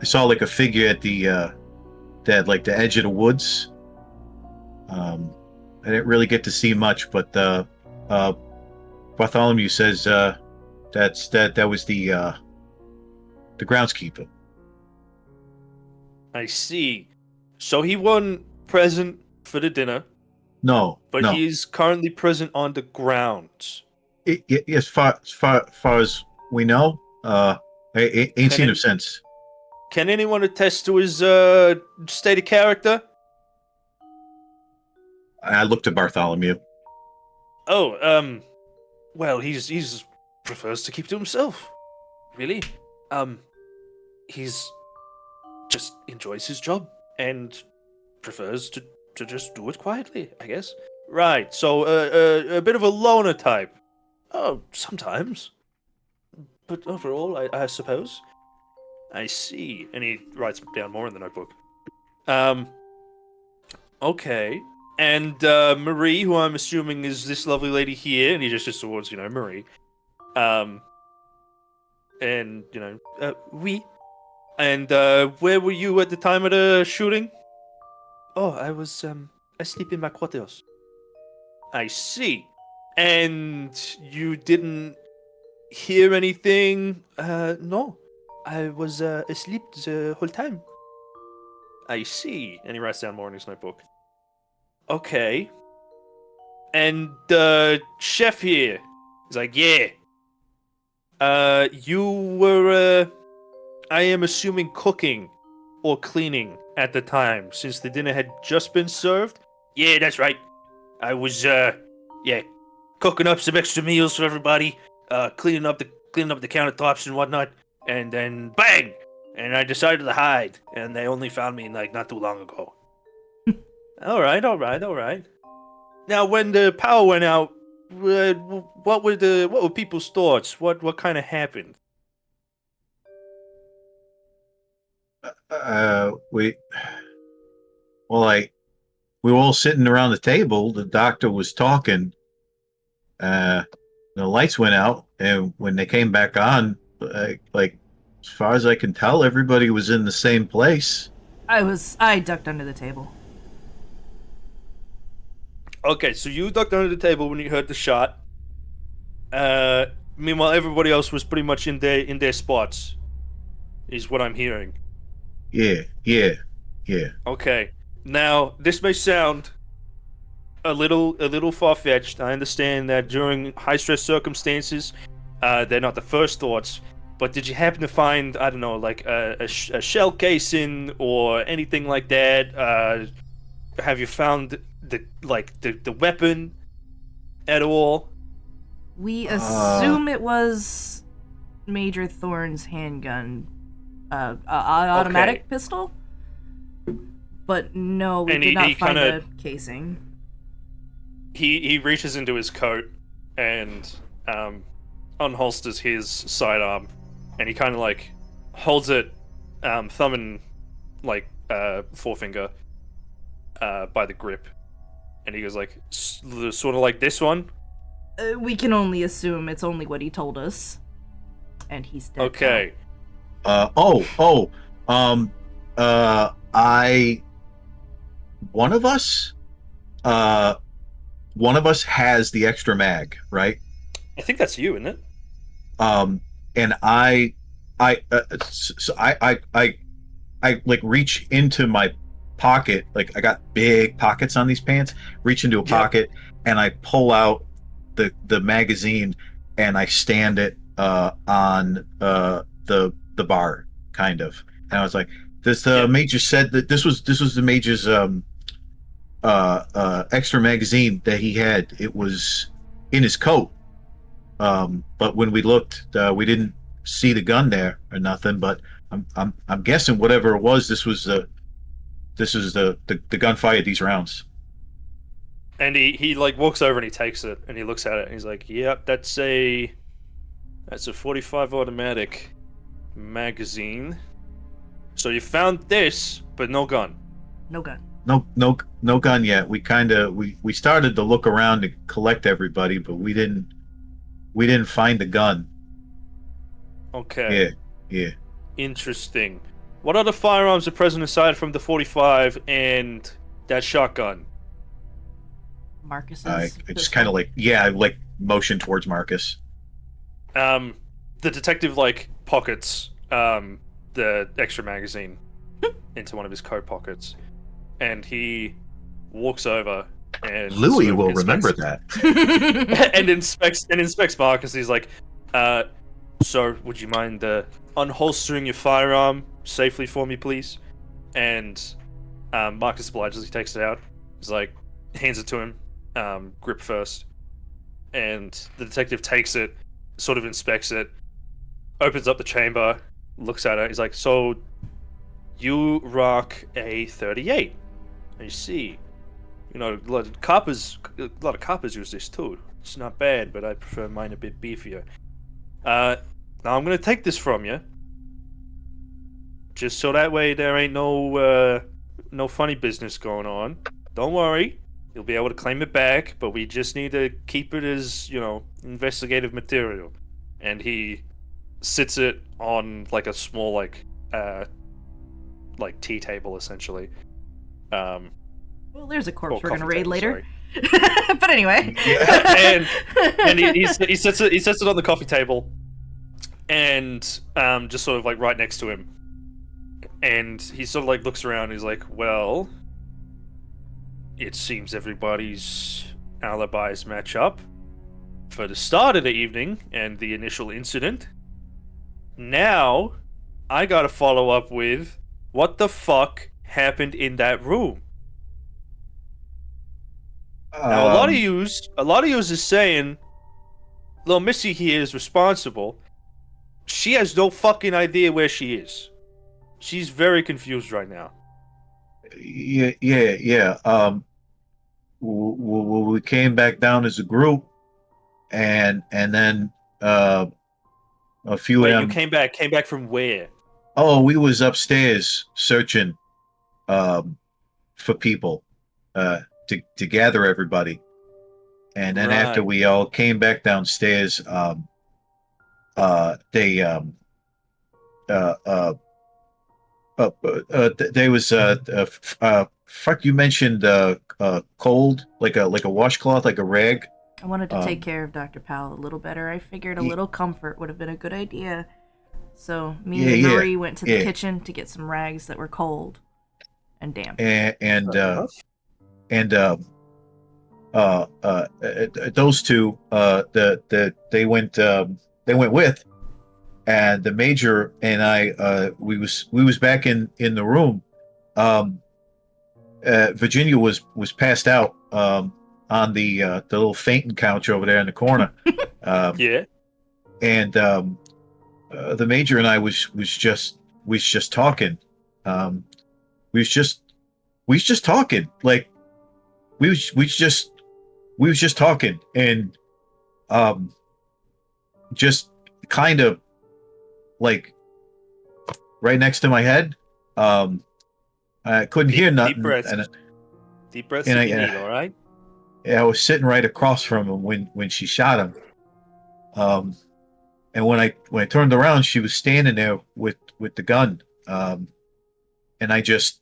I saw like a figure at the the edge of the woods. I didn't really get to see much, but Bartholomew says that was the groundskeeper. I see. So he wasn't present for the dinner, No, but no. he's currently present on the grounds. As far as we know, I ain't seen him since. Can anyone attest to his state of character? I looked at Bartholomew. Oh, well, he's prefers to keep to himself. Really? He's just enjoys his job and prefers to just do it quietly, I guess. Right. So, a bit of a loner type. Oh, sometimes. But overall, I suppose. I see. And he writes down more in the notebook. Okay. And Marie, who I'm assuming is this lovely lady here, and he just towards, Marie. And, we. And where were you at the time of the shooting? Oh, I was asleep in my quarters. I see. And you didn't hear anything? No. I was asleep the whole time. I see. And he writes down more in his notebook. Okay. And the chef here is like, yeah. You were, I am assuming, cooking or cleaning at the time, since the dinner had just been served? Yeah, that's right. I was, cooking up some extra meals for everybody, cleaning up the countertops and whatnot, and then bang! And I decided to hide, and they only found me not too long ago. All right. Now, when the power went out, what were people's thoughts? What kind of happened? We were all sitting around the table. The doctor was talking. The lights went out, and when they came back on, as far as I can tell, everybody was in the same place. I ducked under the table. Okay, so you ducked under the table when you heard the shot. Meanwhile, everybody else was pretty much in their spots, is what I'm hearing. Yeah. Okay. Now, this may sound a little far-fetched. I understand that during high-stress circumstances, they're not the first thoughts. But did you happen to find, I don't know, a shell casing or anything like that? Have you found the weapon at all? We assume it was Major Thorn's handgun, automatic pistol. But no, we did not find a casing. he reaches into his coat and unholsters his sidearm, and he kind of like holds it, thumb and like forefinger by the grip, and he goes like, sort of like this one. We can only assume it's only what he told us, and he's dead. Okay. One of us has the extra mag, right? I think that's you, isn't it? And I like reach into my pocket, like I got big pockets on these pants, reach into a pocket and I pull out the magazine and I stand it on the bar, kind of. And I was like, this major said that this was the major's extra magazine that he had. It was in his coat. But when we looked, we didn't see the gun there or nothing. But I'm guessing whatever it was, this was the gun fired these rounds. And he like walks over and he takes it and he looks at it and he's like, "Yep, that's a 45 automatic magazine. So you found this, but no gun." No gun. No gun yet. We started to look around to collect everybody, but we didn't find the gun. Okay. Yeah. Interesting. What other firearms are present aside from the 45 and that shotgun? Marcus's. I just kind of like motion towards Marcus. The detective like pockets the extra magazine into one of his coat pockets, and he walks over and Louis will remember that. and inspects Marcus. He's like, "Sir, would you mind unholstering your firearm safely for me, please?" And Marcus obliges. He takes it out. He's like, hands it to him, grip first, and the detective takes it, sort of inspects it, opens up the chamber, looks at it. He's like, "So you rock a 38? I see. You know, a lot of coppers use this too. It's not bad, but I prefer mine a bit beefier. Now I'm gonna take this from you, just so that way there ain't no funny business going on. Don't worry, you'll be able to claim it back, but we just need to keep it as, you know, investigative material." And he sits it on like a small like tea table essentially. Well, there's a corpse we're coffee gonna raid table, later. sorry. But anyway. and he sets it on the coffee table, and just sort of like right next to him, and he sort of like looks around and he's like, "Well, it seems everybody's alibis match up for the start of the evening and the initial incident. Now I gotta follow up with what the fuck happened in that room." Now, a lot of yous is saying, "Little Missy here is responsible." She has no fucking idea where she is. She's very confused right now. Yeah. We came back down as a group, and then a few Wait, of you them. came back from where? Oh, we was upstairs searching for people to gather everybody, and then after Right. we all came back downstairs, they was fuck, you mentioned cold, like a washcloth, like a rag. I wanted to take care of Dr. Powell a little better. I figured a little comfort would have been a good idea. So me and Marie went to the kitchen to get some rags that were cold and damp. And those two they went with, and the major and I we was back in the room. Virginia was passed out on the little fainting couch over there in the corner. Yeah. And the major and I was just talking. We was just talking, like we was just we was just talking, and just kind of like right next to my head. I couldn't hear nothing. Deep breaths. And Deep breaths and if I- you need, all right? I was sitting right across from him when she shot him. And when I turned around, she was standing there with the gun. And I just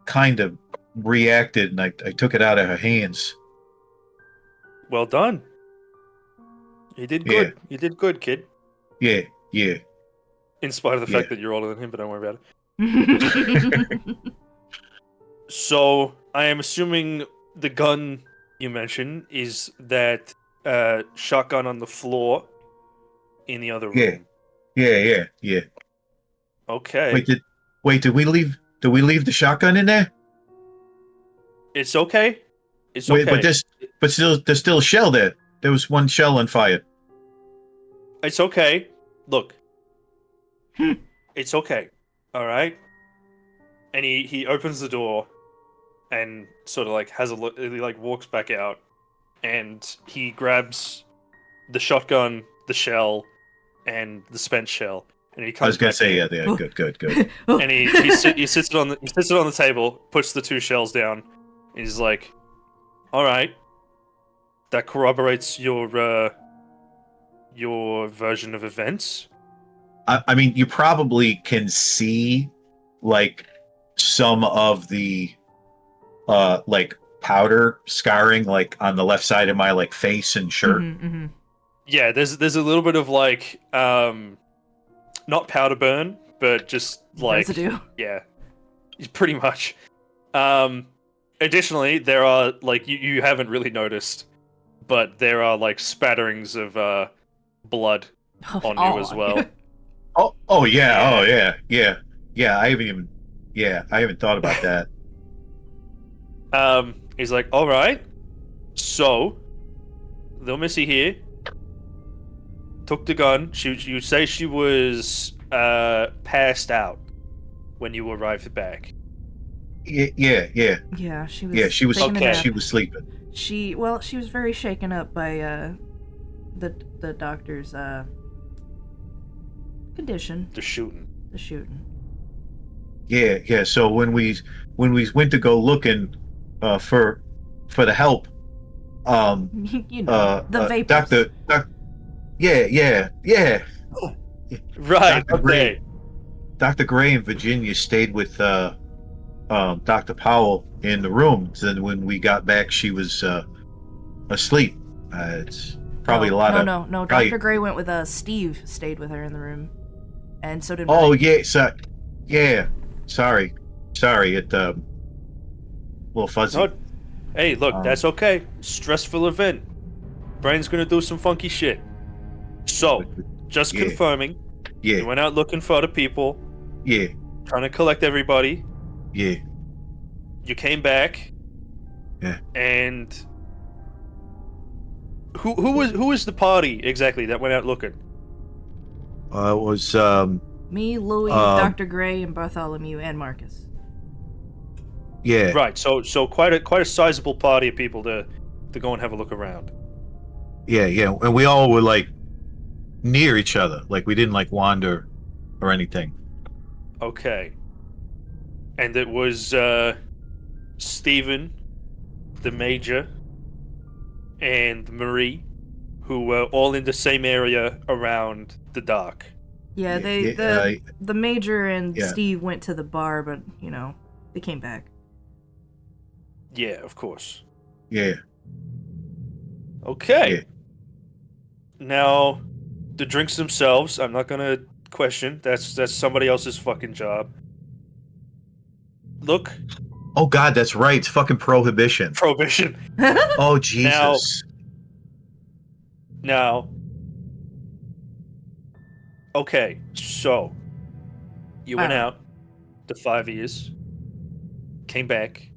kind of reacted, and I took it out of her hands. Well done. You did good. You did good, kid. Yeah, yeah. In spite of the fact Yeah. that you're older than him, but don't worry about it. So, I am assuming the gun you mentioned is that shotgun on the floor in the other room. Yeah. Okay. Did we leave the shotgun in there? It's okay. It's okay. Wait, but there's still a shell there. There was one shell on fire. It's okay. Look. It's okay. All right. And he opens the door and sort of like has a look. He like walks back out and he grabs the shotgun, the shell, and the spent shell. And he comes I was gonna back say, in. yeah, good. And he sits it on the table, puts the two shells down, and he's like, "All right, that corroborates your version of events." I mean, you probably can see like some of the like powder scarring like on the left side of my like face and shirt. Yeah, there's a little bit of like not powder burn, but just like Residue. yeah, pretty much. Additionally, there are like you haven't really noticed, but there are like spatterings of blood on you as well. Oh yeah. I haven't thought about that. He's like, all right, so little Missy here took the gun. You say she was passed out when you arrived back. Yeah. Yeah, she was. Yeah, she was taking a Okay. nap. she was sleeping. She was very shaken up by the doctor's condition, The shooting. the shooting. Yeah. So when we went to go looking for the help, You know, the vapors. Yeah. Right. Dr. Okay. Gray. Dr. Gray in Virginia stayed with Dr. Powell in the room. So when we got back, she was asleep. It's probably a lot of. No. probably- Dr. Gray went with Steve. Stayed with her in the room, and so did. Oh Mike. yeah, yeah. Sorry. It little fuzzy. No, hey, look, that's okay. Stressful event. Brian's gonna do some funky shit. So, just Yeah. confirming, you Yeah, went out looking for other people, yeah. trying to collect everybody. Yeah. You came back. Yeah. And who was the party exactly that went out looking? It was Me, Louis, Dr. Gray, and Bartholomew, and Marcus. yeah. Right. So quite a sizable party of people to go and have a look around. Yeah, and we all were like near each other, like we didn't like wander or anything. Okay. And it was Stephen, the Major, and Marie, who were all in the same area around the dock. Yeah, the Major and yeah. Steve went to the bar, but they came back. Yeah, of course. Yeah. Okay. Yeah. Now, the drinks themselves, I'm not gonna question. That's somebody else's fucking job. Look, Oh God, that's right. It's fucking prohibition. prohibition. Oh Jesus. Now, okay, so you went Wow. out, the 5 years, came back,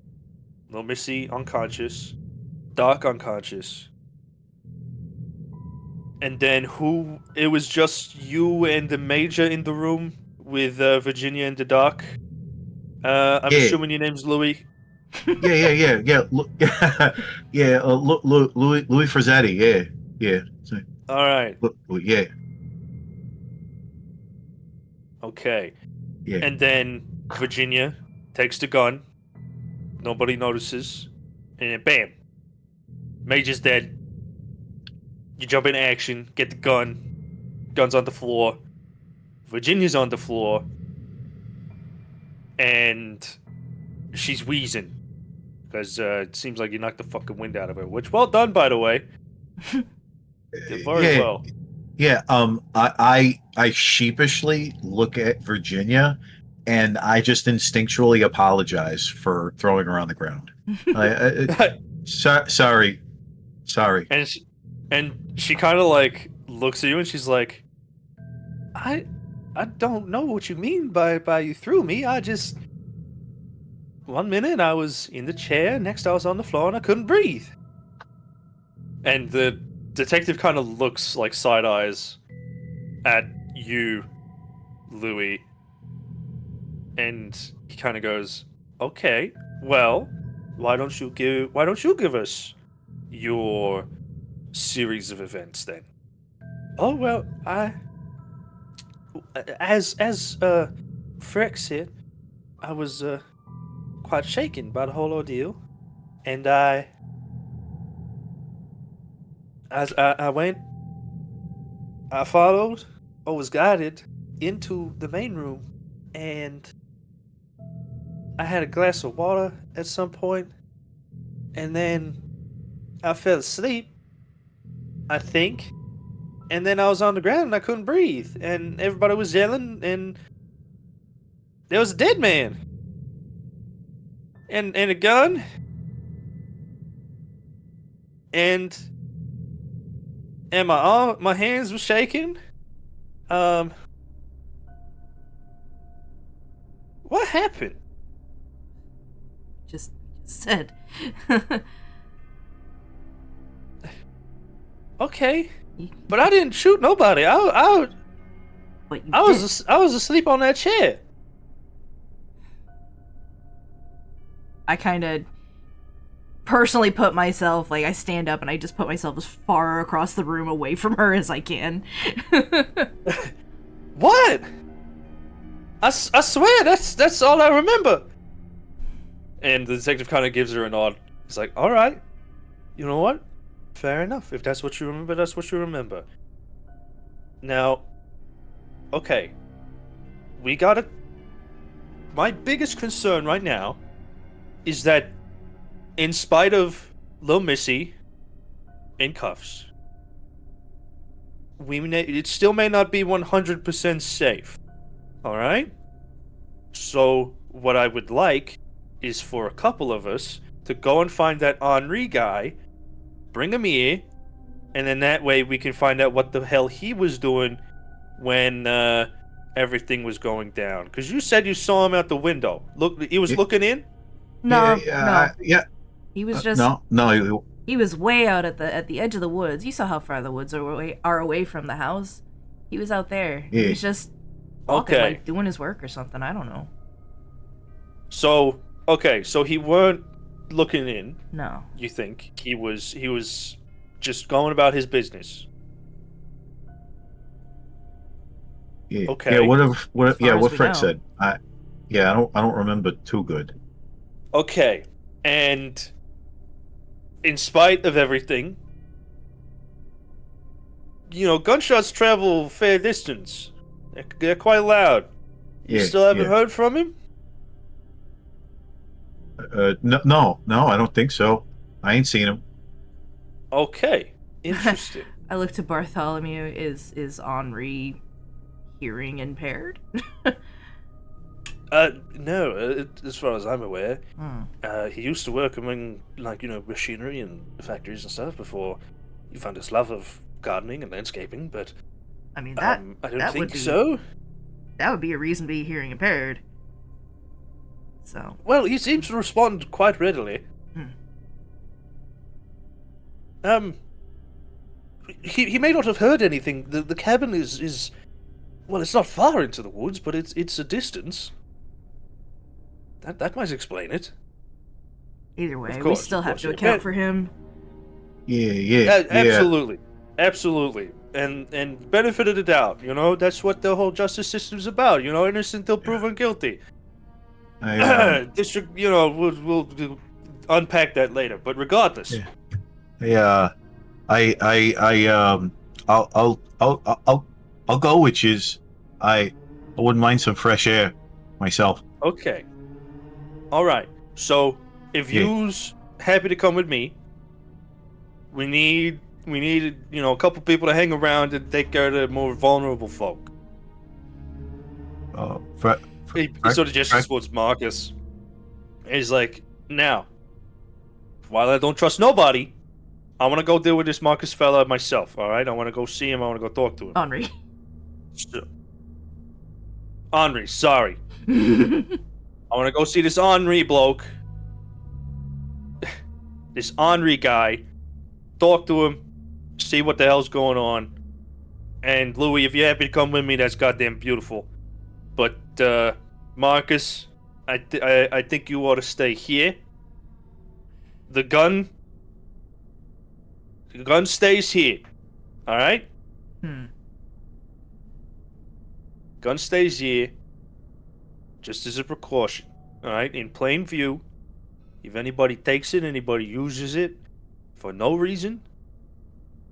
little Missy unconscious, Doc unconscious, and then it was just you and the Major in the room with Virginia and the Doc. I'm Yeah. assuming your name's Louis. Yeah. Look, yeah. Louis Frazzetti. Yeah. All right. Yeah. Okay. Yeah. And then Virginia takes the gun. Nobody notices. And then bam. Major's dead. You jump into action, get the gun. Gun's on the floor. Virginia's on the floor. And she's wheezing. Because it seems like you knocked the fucking wind out of her. Which, well done, by the way. Did very well. Yeah. I sheepishly look at Virginia, and I just instinctually apologize for throwing her on the ground. Sorry. And she kind of like looks at you and she's like, I don't know what you mean by you threw me. I just, one minute I was in the chair, next I was on the floor and I couldn't breathe. And the detective kind of looks like side eyes at you, Louis, and he kind of goes, "Okay, well, why don't you give us your series of events then?" "Oh well, as Freck said, I was quite shaken by the whole ordeal, and I followed, or was guided, into the main room, and I had a glass of water at some point, and then I fell asleep, I think, and then I was on the ground and I couldn't breathe, and everybody was yelling, and there was a dead man, and a gun, and my hands were shaking. What happened?" Just said. "Okay, but I didn't shoot nobody. I But you was asleep on that chair." I kind of personally put myself, like, I stand up and I just put myself as far across the room away from her as I can. What? I swear that's all I remember. And the detective kind of gives her a nod. He's like, "All right, you know what? Fair enough. If that's what you remember, that's what you remember. Now, okay, we gotta. My biggest concern right now is that, in spite of Lil Missy in cuffs, it still may not be 100% safe. All right? So, what I would like is for a couple of us to go and find that Henri guy, bring him here, and then that way we can find out what the hell he was doing when everything was going down. Because you said you saw him out the window. Look, he was looking in? No, Yeah. he was just No. he was way out at the edge of the woods. You saw how far the woods are away from the house. He was out there. Yeah. He was just walking, Okay. like doing his work or something. I don't know. So, okay, so he weren't looking in, No. you think? He was just going about his business. Yeah. Okay. Yeah. What far what as we Frick know. said. I don't remember too good. Okay, and in spite of everything, gunshots travel fair distance. They're quite loud. You Yeah. still haven't yeah. heard from him? No, I don't think so. I ain't seen him. Okay, interesting. I look to Bartholomew. Is Henri hearing impaired? No, as far as I'm aware. Hmm. He used to work among, machinery and factories and stuff before he found his love of gardening and landscaping, but I mean that I don't that would think be, so. That would be a reason to be hearing impaired. So Well, he seems to respond quite readily. He may not have heard anything. The cabin is well, it's not far into the woods, but it's a distance. That might explain it. Either way, Of we course, still of have course, to yeah. account for him. Yeah. Absolutely. Absolutely. And benefit of the doubt, you know, that's what the whole justice system's about, you know, innocent till proven guilty. District, you know, we'll unpack that later. But regardless, I'll go with yous. I wouldn't mind some fresh air myself. okay, all right. So if Yeah. you's happy to come with me, we need you know a couple people to hang around and take care of the more vulnerable folk. He sort of gestures towards Marcus. He's like, now, while I don't trust nobody, I want to go deal with this Marcus fella myself, alright? I want to go see him, I want to go talk to him. Henri. So, Henri, sorry. I want to go see this Henri bloke. This Henri guy. Talk to him, see what the hell's going on. And Louis, if you're happy to come with me, that's goddamn beautiful. But, Marcus, I think you ought to stay here. The gun stays here. Alright? Gun stays here. Just as a precaution. Alright? In plain view. If anybody takes it, anybody uses it, for no reason,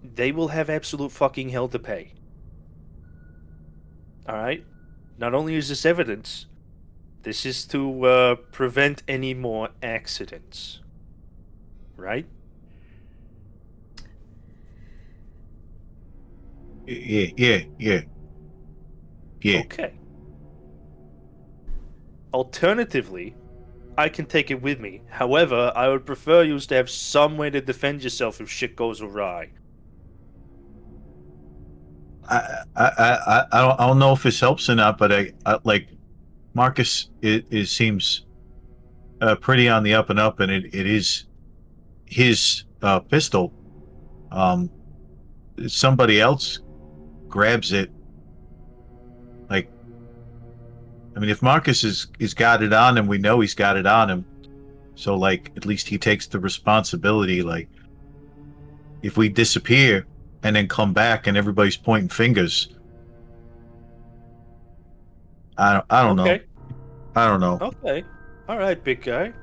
they will have absolute fucking hell to pay. Alright? Not only is this evidence, this is to prevent any more accidents. Right? Yeah. Okay. Alternatively, I can take it with me. However, I would prefer you to have some way to defend yourself if shit goes awry. I don't know if this helps or not, but I like Marcus. It seems pretty on the up and up, and it is his pistol. Somebody else grabs it. Like, I mean, if Marcus is got it on him, we know he's got it on him. So, like, at least he takes the responsibility. Like, if we disappear and then come back and everybody's pointing fingers, I don't know. I don't know. Okay. All right, big guy.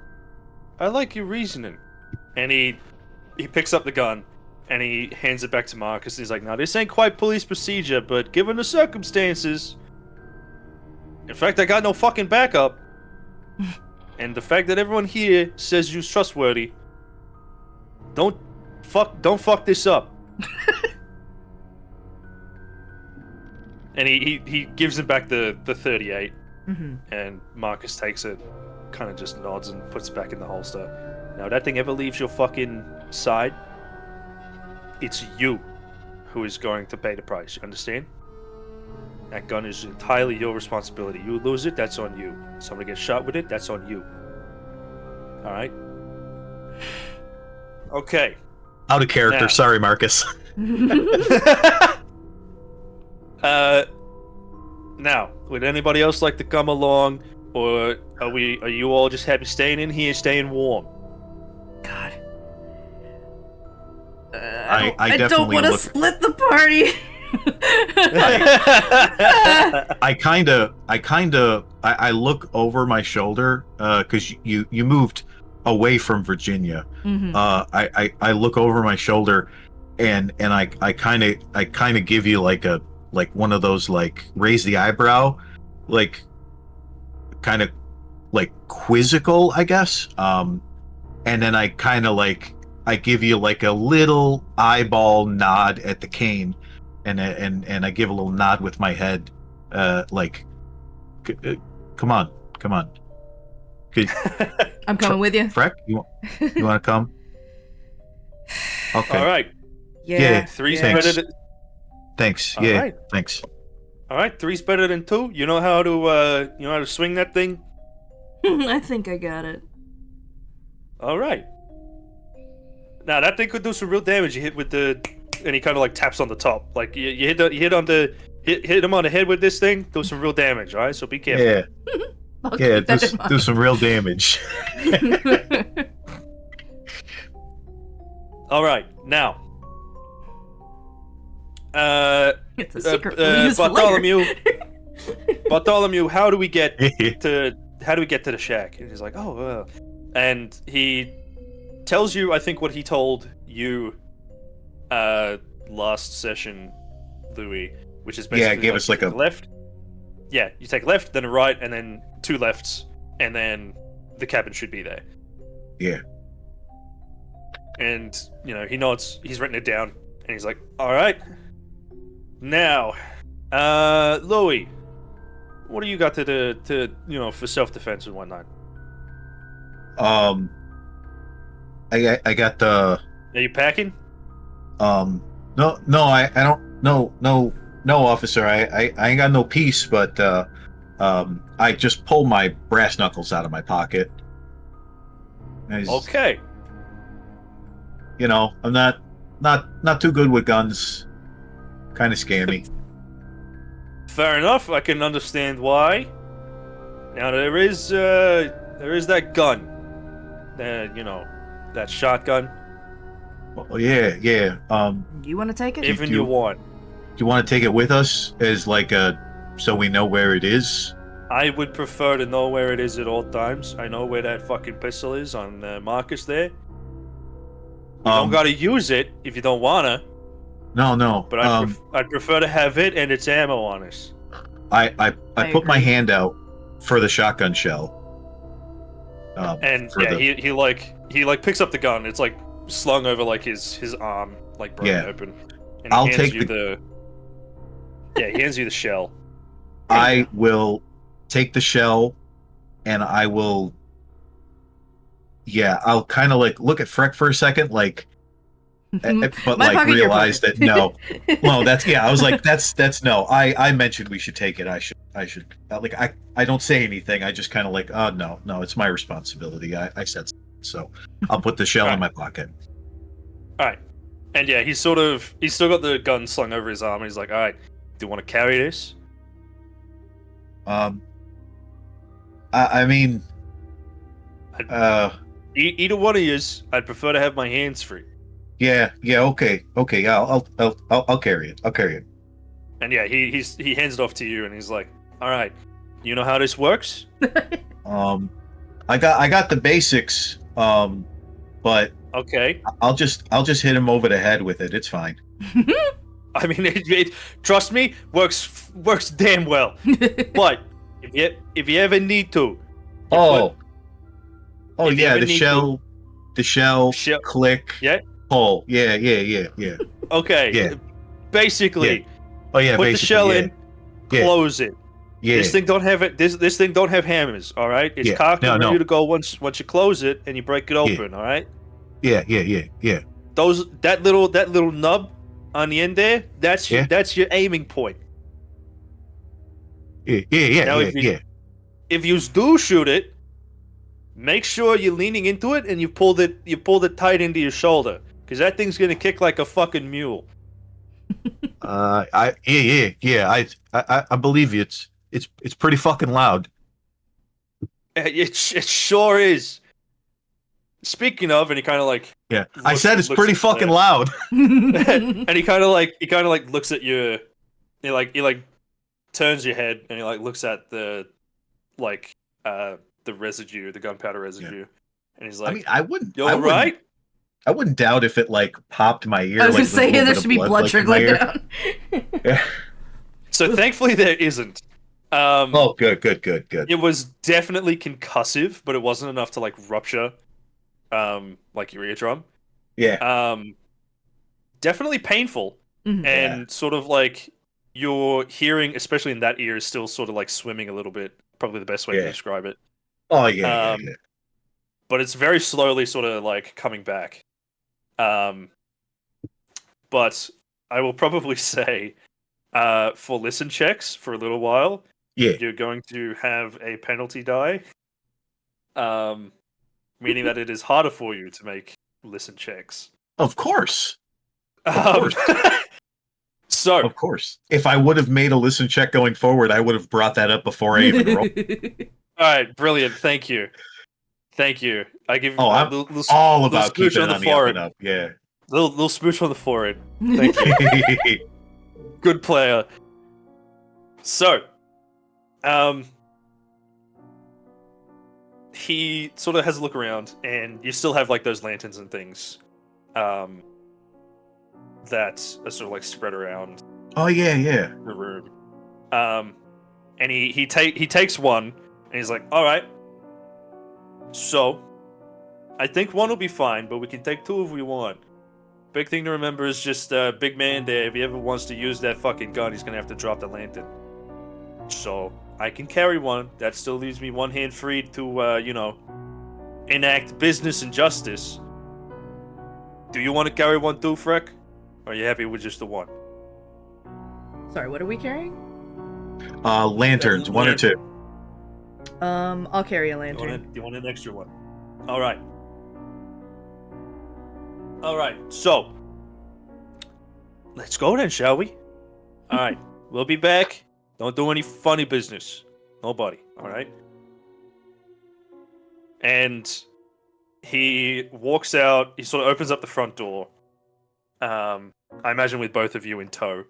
I like your reasoning. And he picks up the gun and he hands it back to Marcus. And he's like, "Now this ain't quite police procedure, but given the circumstances, in fact, I got no fucking backup, and the fact that everyone here says you're trustworthy, don't fuck this up." And he gives him back the 38, and Marcus takes it, kind of just nods and puts it back in the holster. Now, if that thing ever leaves your fucking side, it's you who is going to pay the price. You understand? That gun is entirely your responsibility. You lose it, that's on you. Somebody gets shot with it, that's on you. All right. Okay. Out of character. Now. Sorry, Marcus. Now, would anybody else like to come along, or are you all just happy staying in here, staying warm? God. I I don't definitely want to look. split the party. I look over my shoulder because you moved away from Virginia. I look over my shoulder and I kind of give you like one of those like raise the eyebrow, like kind of like quizzical, I guess. And then I kind of like I give you like a little eyeball nod at the cane. And I give a little nod with my head, like, come on. I'm coming with you. Freck, you want to come? Okay. All right. Yeah. Three's Thanks. better than. Thanks. All Yeah. right. Thanks. All right. Three's better than two. You know how to swing that thing. I think I got it. All right. Now that thing could do some real damage. You hit with the, and he kind of like taps on the top. Like you hit him on the head with this thing. Do some real damage. All right. So be careful. Yeah. I'll Yeah. keep that in mind. Do some real damage. All right, now. It's a secret we'll use for Bartholomew. later. Bartholomew, how do we get to the shack? And he's like, oh, and he tells you, I think, what he told you, last session, Louis, which is basically gave us like a left. Yeah, you take a left, then a right, and then 2 lefts, and then the cabin should be there. Yeah. And he nods. He's written it down, and he's like, all right. Now, Louis, what do you got to for self-defense and whatnot? I got the. Are you packing? No, I don't. No, officer. I ain't got no piece, but I just pulled my brass knuckles out of my pocket. Okay. I'm not too good with guns. Kind of scammy. Fair enough. I can understand why. Now there is that gun. That shotgun. Oh yeah. You want to take it? If you want. Do you want to take it with us as like so we know where it is? I would prefer to know where it is at all times. I know where that fucking pistol is on Marcus there. You don't gotta use it if you don't wanna. No. But I'd prefer to have it and its ammo on us. I put my hand out for the shotgun shell. And yeah, he picks up the gun. It's like slung over like his arm, like broken open. And I'll he hands take you he hands you the shell. I will take the shell, and I will. Yeah, I'll kind of like look at Freck for a second, like, but My like pocket, your realize pocket. that no, that's I was like, that's no. I mentioned we should take it. I should like I don't say anything. I just kind of like, oh no, it's my responsibility. I said so. I'll put the shell in my pocket. All right, and yeah, he's still got the gun slung over his arm, and he's like, all right, do you want to carry this? I mean, either one of yous, I'd prefer to have my hands free. Yeah, okay. I'll carry it. I'll carry it. And yeah, he hands it off to you, and he's like, all right, you know how this works? I got the basics. But okay, I'll just hit him over the head with it. It's fine. I mean, it trust me, works damn well. But if you ever need to, yeah, ever the need shell, Shell- click, yeah, pull, yeah. okay, Yeah. Basically, Oh yeah, put the basically, shell yeah. in, Yeah. close it. Yeah, This thing don't have it. This thing don't have hammers. All right, it's Yeah. cocked and No. ready to go once you close it and you break it open. All right. yeah. That little nub on the end there. That's your aiming point. Yeah. Now, if you do shoot it, make sure you're leaning into it and you pulled it tight into your shoulder, because that thing's gonna kick like a fucking mule. I believe you. It's pretty fucking loud. It sure is. Speaking of, and he kind of like I said it's looks pretty at fucking the- loud. and he kind of like looks at you. He like turns your head and he like looks at the residue, the gunpowder residue, and he's like, I mean, I wouldn't. "You all right?" I wouldn't doubt if it like popped my ear. I was like, gonna say with a little there bit should of be blood like, in my trickling ear. down. Yeah. So thankfully there isn't. Oh, good. It was definitely concussive, but it wasn't enough to like rupture, like your eardrum. Yeah. Definitely painful, Mhm. and sort of like your hearing, especially in that ear, is still sort of like swimming a little bit. Probably the best way to describe it. Oh yeah. But it's very slowly sort of like coming back. But I will probably say, for listen checks for a little while, Yeah. you're going to have a penalty die. Meaning that it is harder for you to make listen checks. Of course. So, Of course. If I would have made a listen check going forward, I would have brought that up before I even rolled. all right, brilliant. Thank you. I give Oh, I'm little all little about smooch keeping on it the on the up forehead. and up. Yeah. Little smooch on the forehead. Thank you. Good player. So, he sort of has a look around, and you still have like those lanterns and things, that are sort of like spread around Oh yeah, yeah. the room. And he takes one, and he's like, "All right. So, I think one will be fine, but we can take two if we want. Big thing to remember is just big man there. If he ever wants to use that fucking gun, he's gonna have to drop the lantern. So I can carry one. That still leaves me one hand free to, enact business and justice. Do you want to carry one too, Freck? Or are you happy with just the one? Sorry, what are we carrying? Lanterns, one or two. I'll carry a You lantern. want an extra one? All right. All right. So let's go then, shall we? All right. We'll be back. Don't do any funny business. Nobody. All right. And he walks out. He sort of opens up the front door. I imagine with both of you in tow.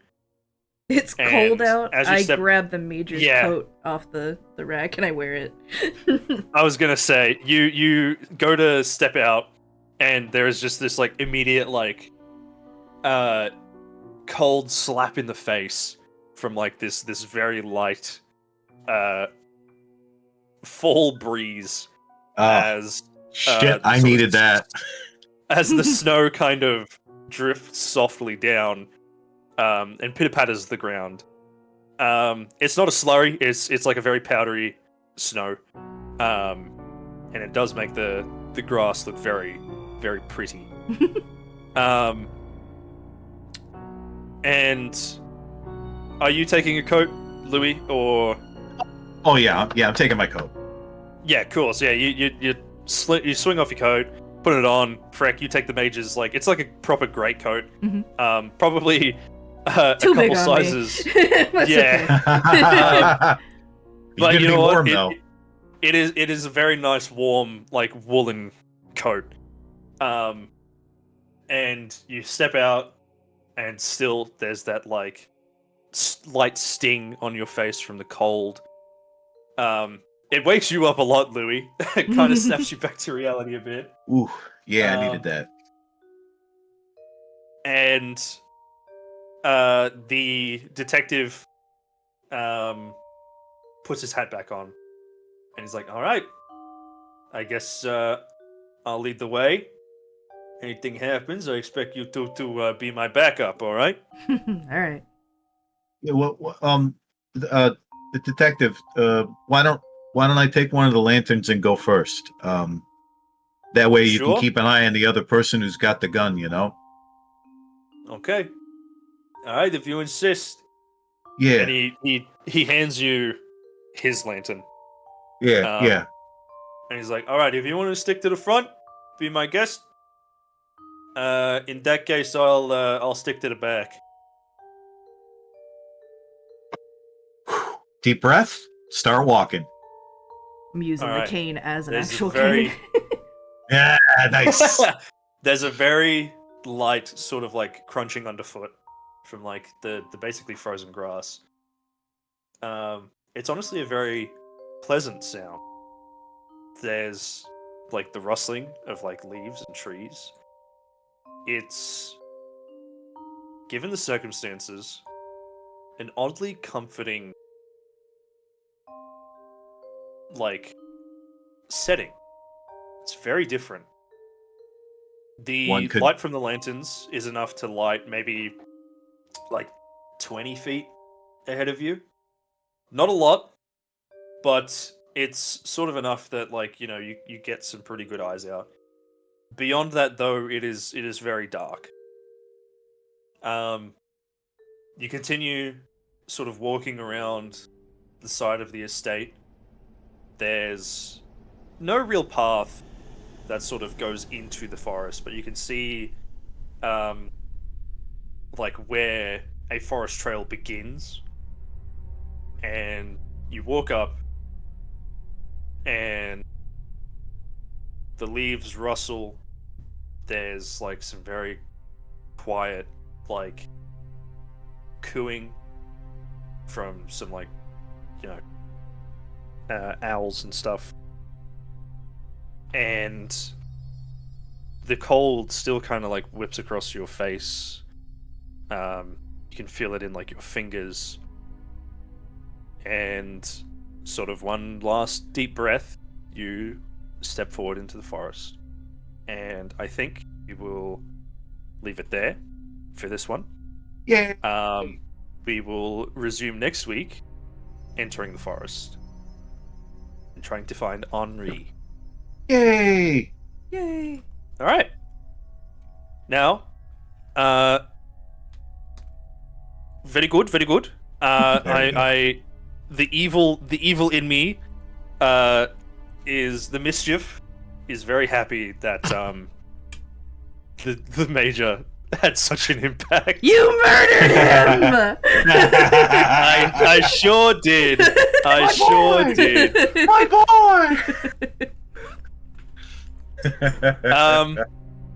It's And cold out. as you I step- grab the major's Yeah. coat off the rack and I wear it. I was gonna say you go to step out, and there is just this like immediate cold slap in the face from like this very light fall breeze Oh, as shit, I sort of- needed that. as the snow kind of drifts softly down and pitter patters the ground. It's not a slurry; it's like a very powdery snow, and it does make the grass look very, very pretty. And are you taking a coat, Louis, or? Oh yeah, I'm taking my coat. Yeah, cool. So yeah, you swing off your coat, put it on. Freck, you take the mage's it's like a proper greatcoat. Mhm. Probably a Too couple big on me. sizes. That's Yeah. okay. But You're you gonna know be warm what? though. It is a very nice, warm, woolen coat. And you step out, and still there's that slight sting on your face from the cold. It wakes you up a lot, Louis. It kind of snaps you back to reality a bit. Ooh, yeah, I Um, needed that. And the detective puts his hat back on, and he's like, "All right, I guess I'll lead the way. Anything happens, I expect you to be my backup. All right?" All right. Yeah, the detective. Why don't I take one of the lanterns and go first? That way you Sure. can keep an eye on the other person who's got the gun. You know. Okay. All right, if you insist. Yeah, And he hands you his lantern, yeah, yeah. and he's like, "All right, if you want to stick to the front, be my guest. In that case, I'll stick to the back." Deep breath. Start walking. I'm using All the right. cane as an There's a actual very- cane. Yeah, nice. There's a very light sort of crunching underfoot from the basically frozen grass. It's honestly a very pleasant sound. There's the rustling of leaves and trees. It's, given the circumstances, an oddly comforting setting. It's very different. The One could- light from the lanterns is enough to light maybe 20 feet ahead of you. Not a lot, but it's sort of enough that you get some pretty good eyes out. Beyond that, though, it is very dark. You continue sort of walking around the side of the estate. There's no real path that sort of goes into the forest, but you can see where a forest trail begins. And you walk up, and the leaves rustle. There's some very quiet, like, cooing from some, like, owls and stuff. And the cold still kind of, like, whips across your face. You can feel it in, like, your fingers. And sort of one last deep breath, you step forward into the forest. And I think we will leave it there for this one. Yeah. We will resume next week, entering the forest and trying to find Henri. Yay! Yay! All right. Now, very good, very good. The evil in me, is the mischief, is very happy that the major had such an impact. You murdered him! I sure did. I sure did. My boy!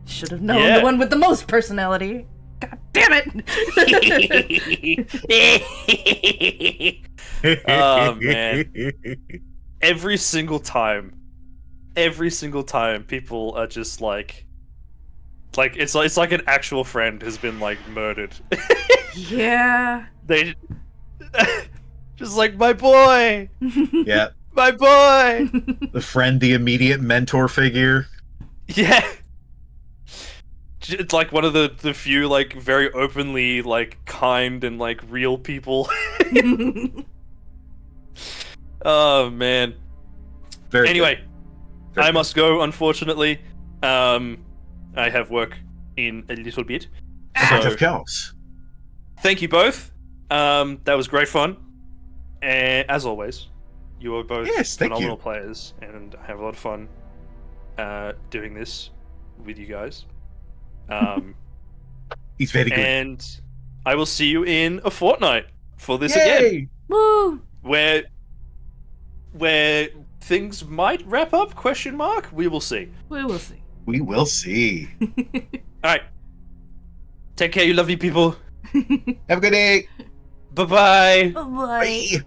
Should have known Yeah. the one with the most personality. God damn it! Oh, man. Every single time, people are just like it's like an actual friend has been like murdered. Yeah. They just like, my boy, Yeah, my boy. the friend, the immediate mentor figure. Yeah. It's like one of the few like very openly like kind and like real people. Oh man. Very Anyway, good. Very I good. must go, unfortunately. I have work in a little bit. Act So, of chaos. thank you both. That was great fun. And as always, you are both Yes, thank phenomenal you. players, and I have a lot of fun doing this with you guys. He's very good. And I will see you in a fortnight for this again, Yay! Woo! where things might wrap up? Question mark. We will see. We will see. We will see. All right. Take care, you lovely people. Have a good day. Bye bye. Bye. Bye.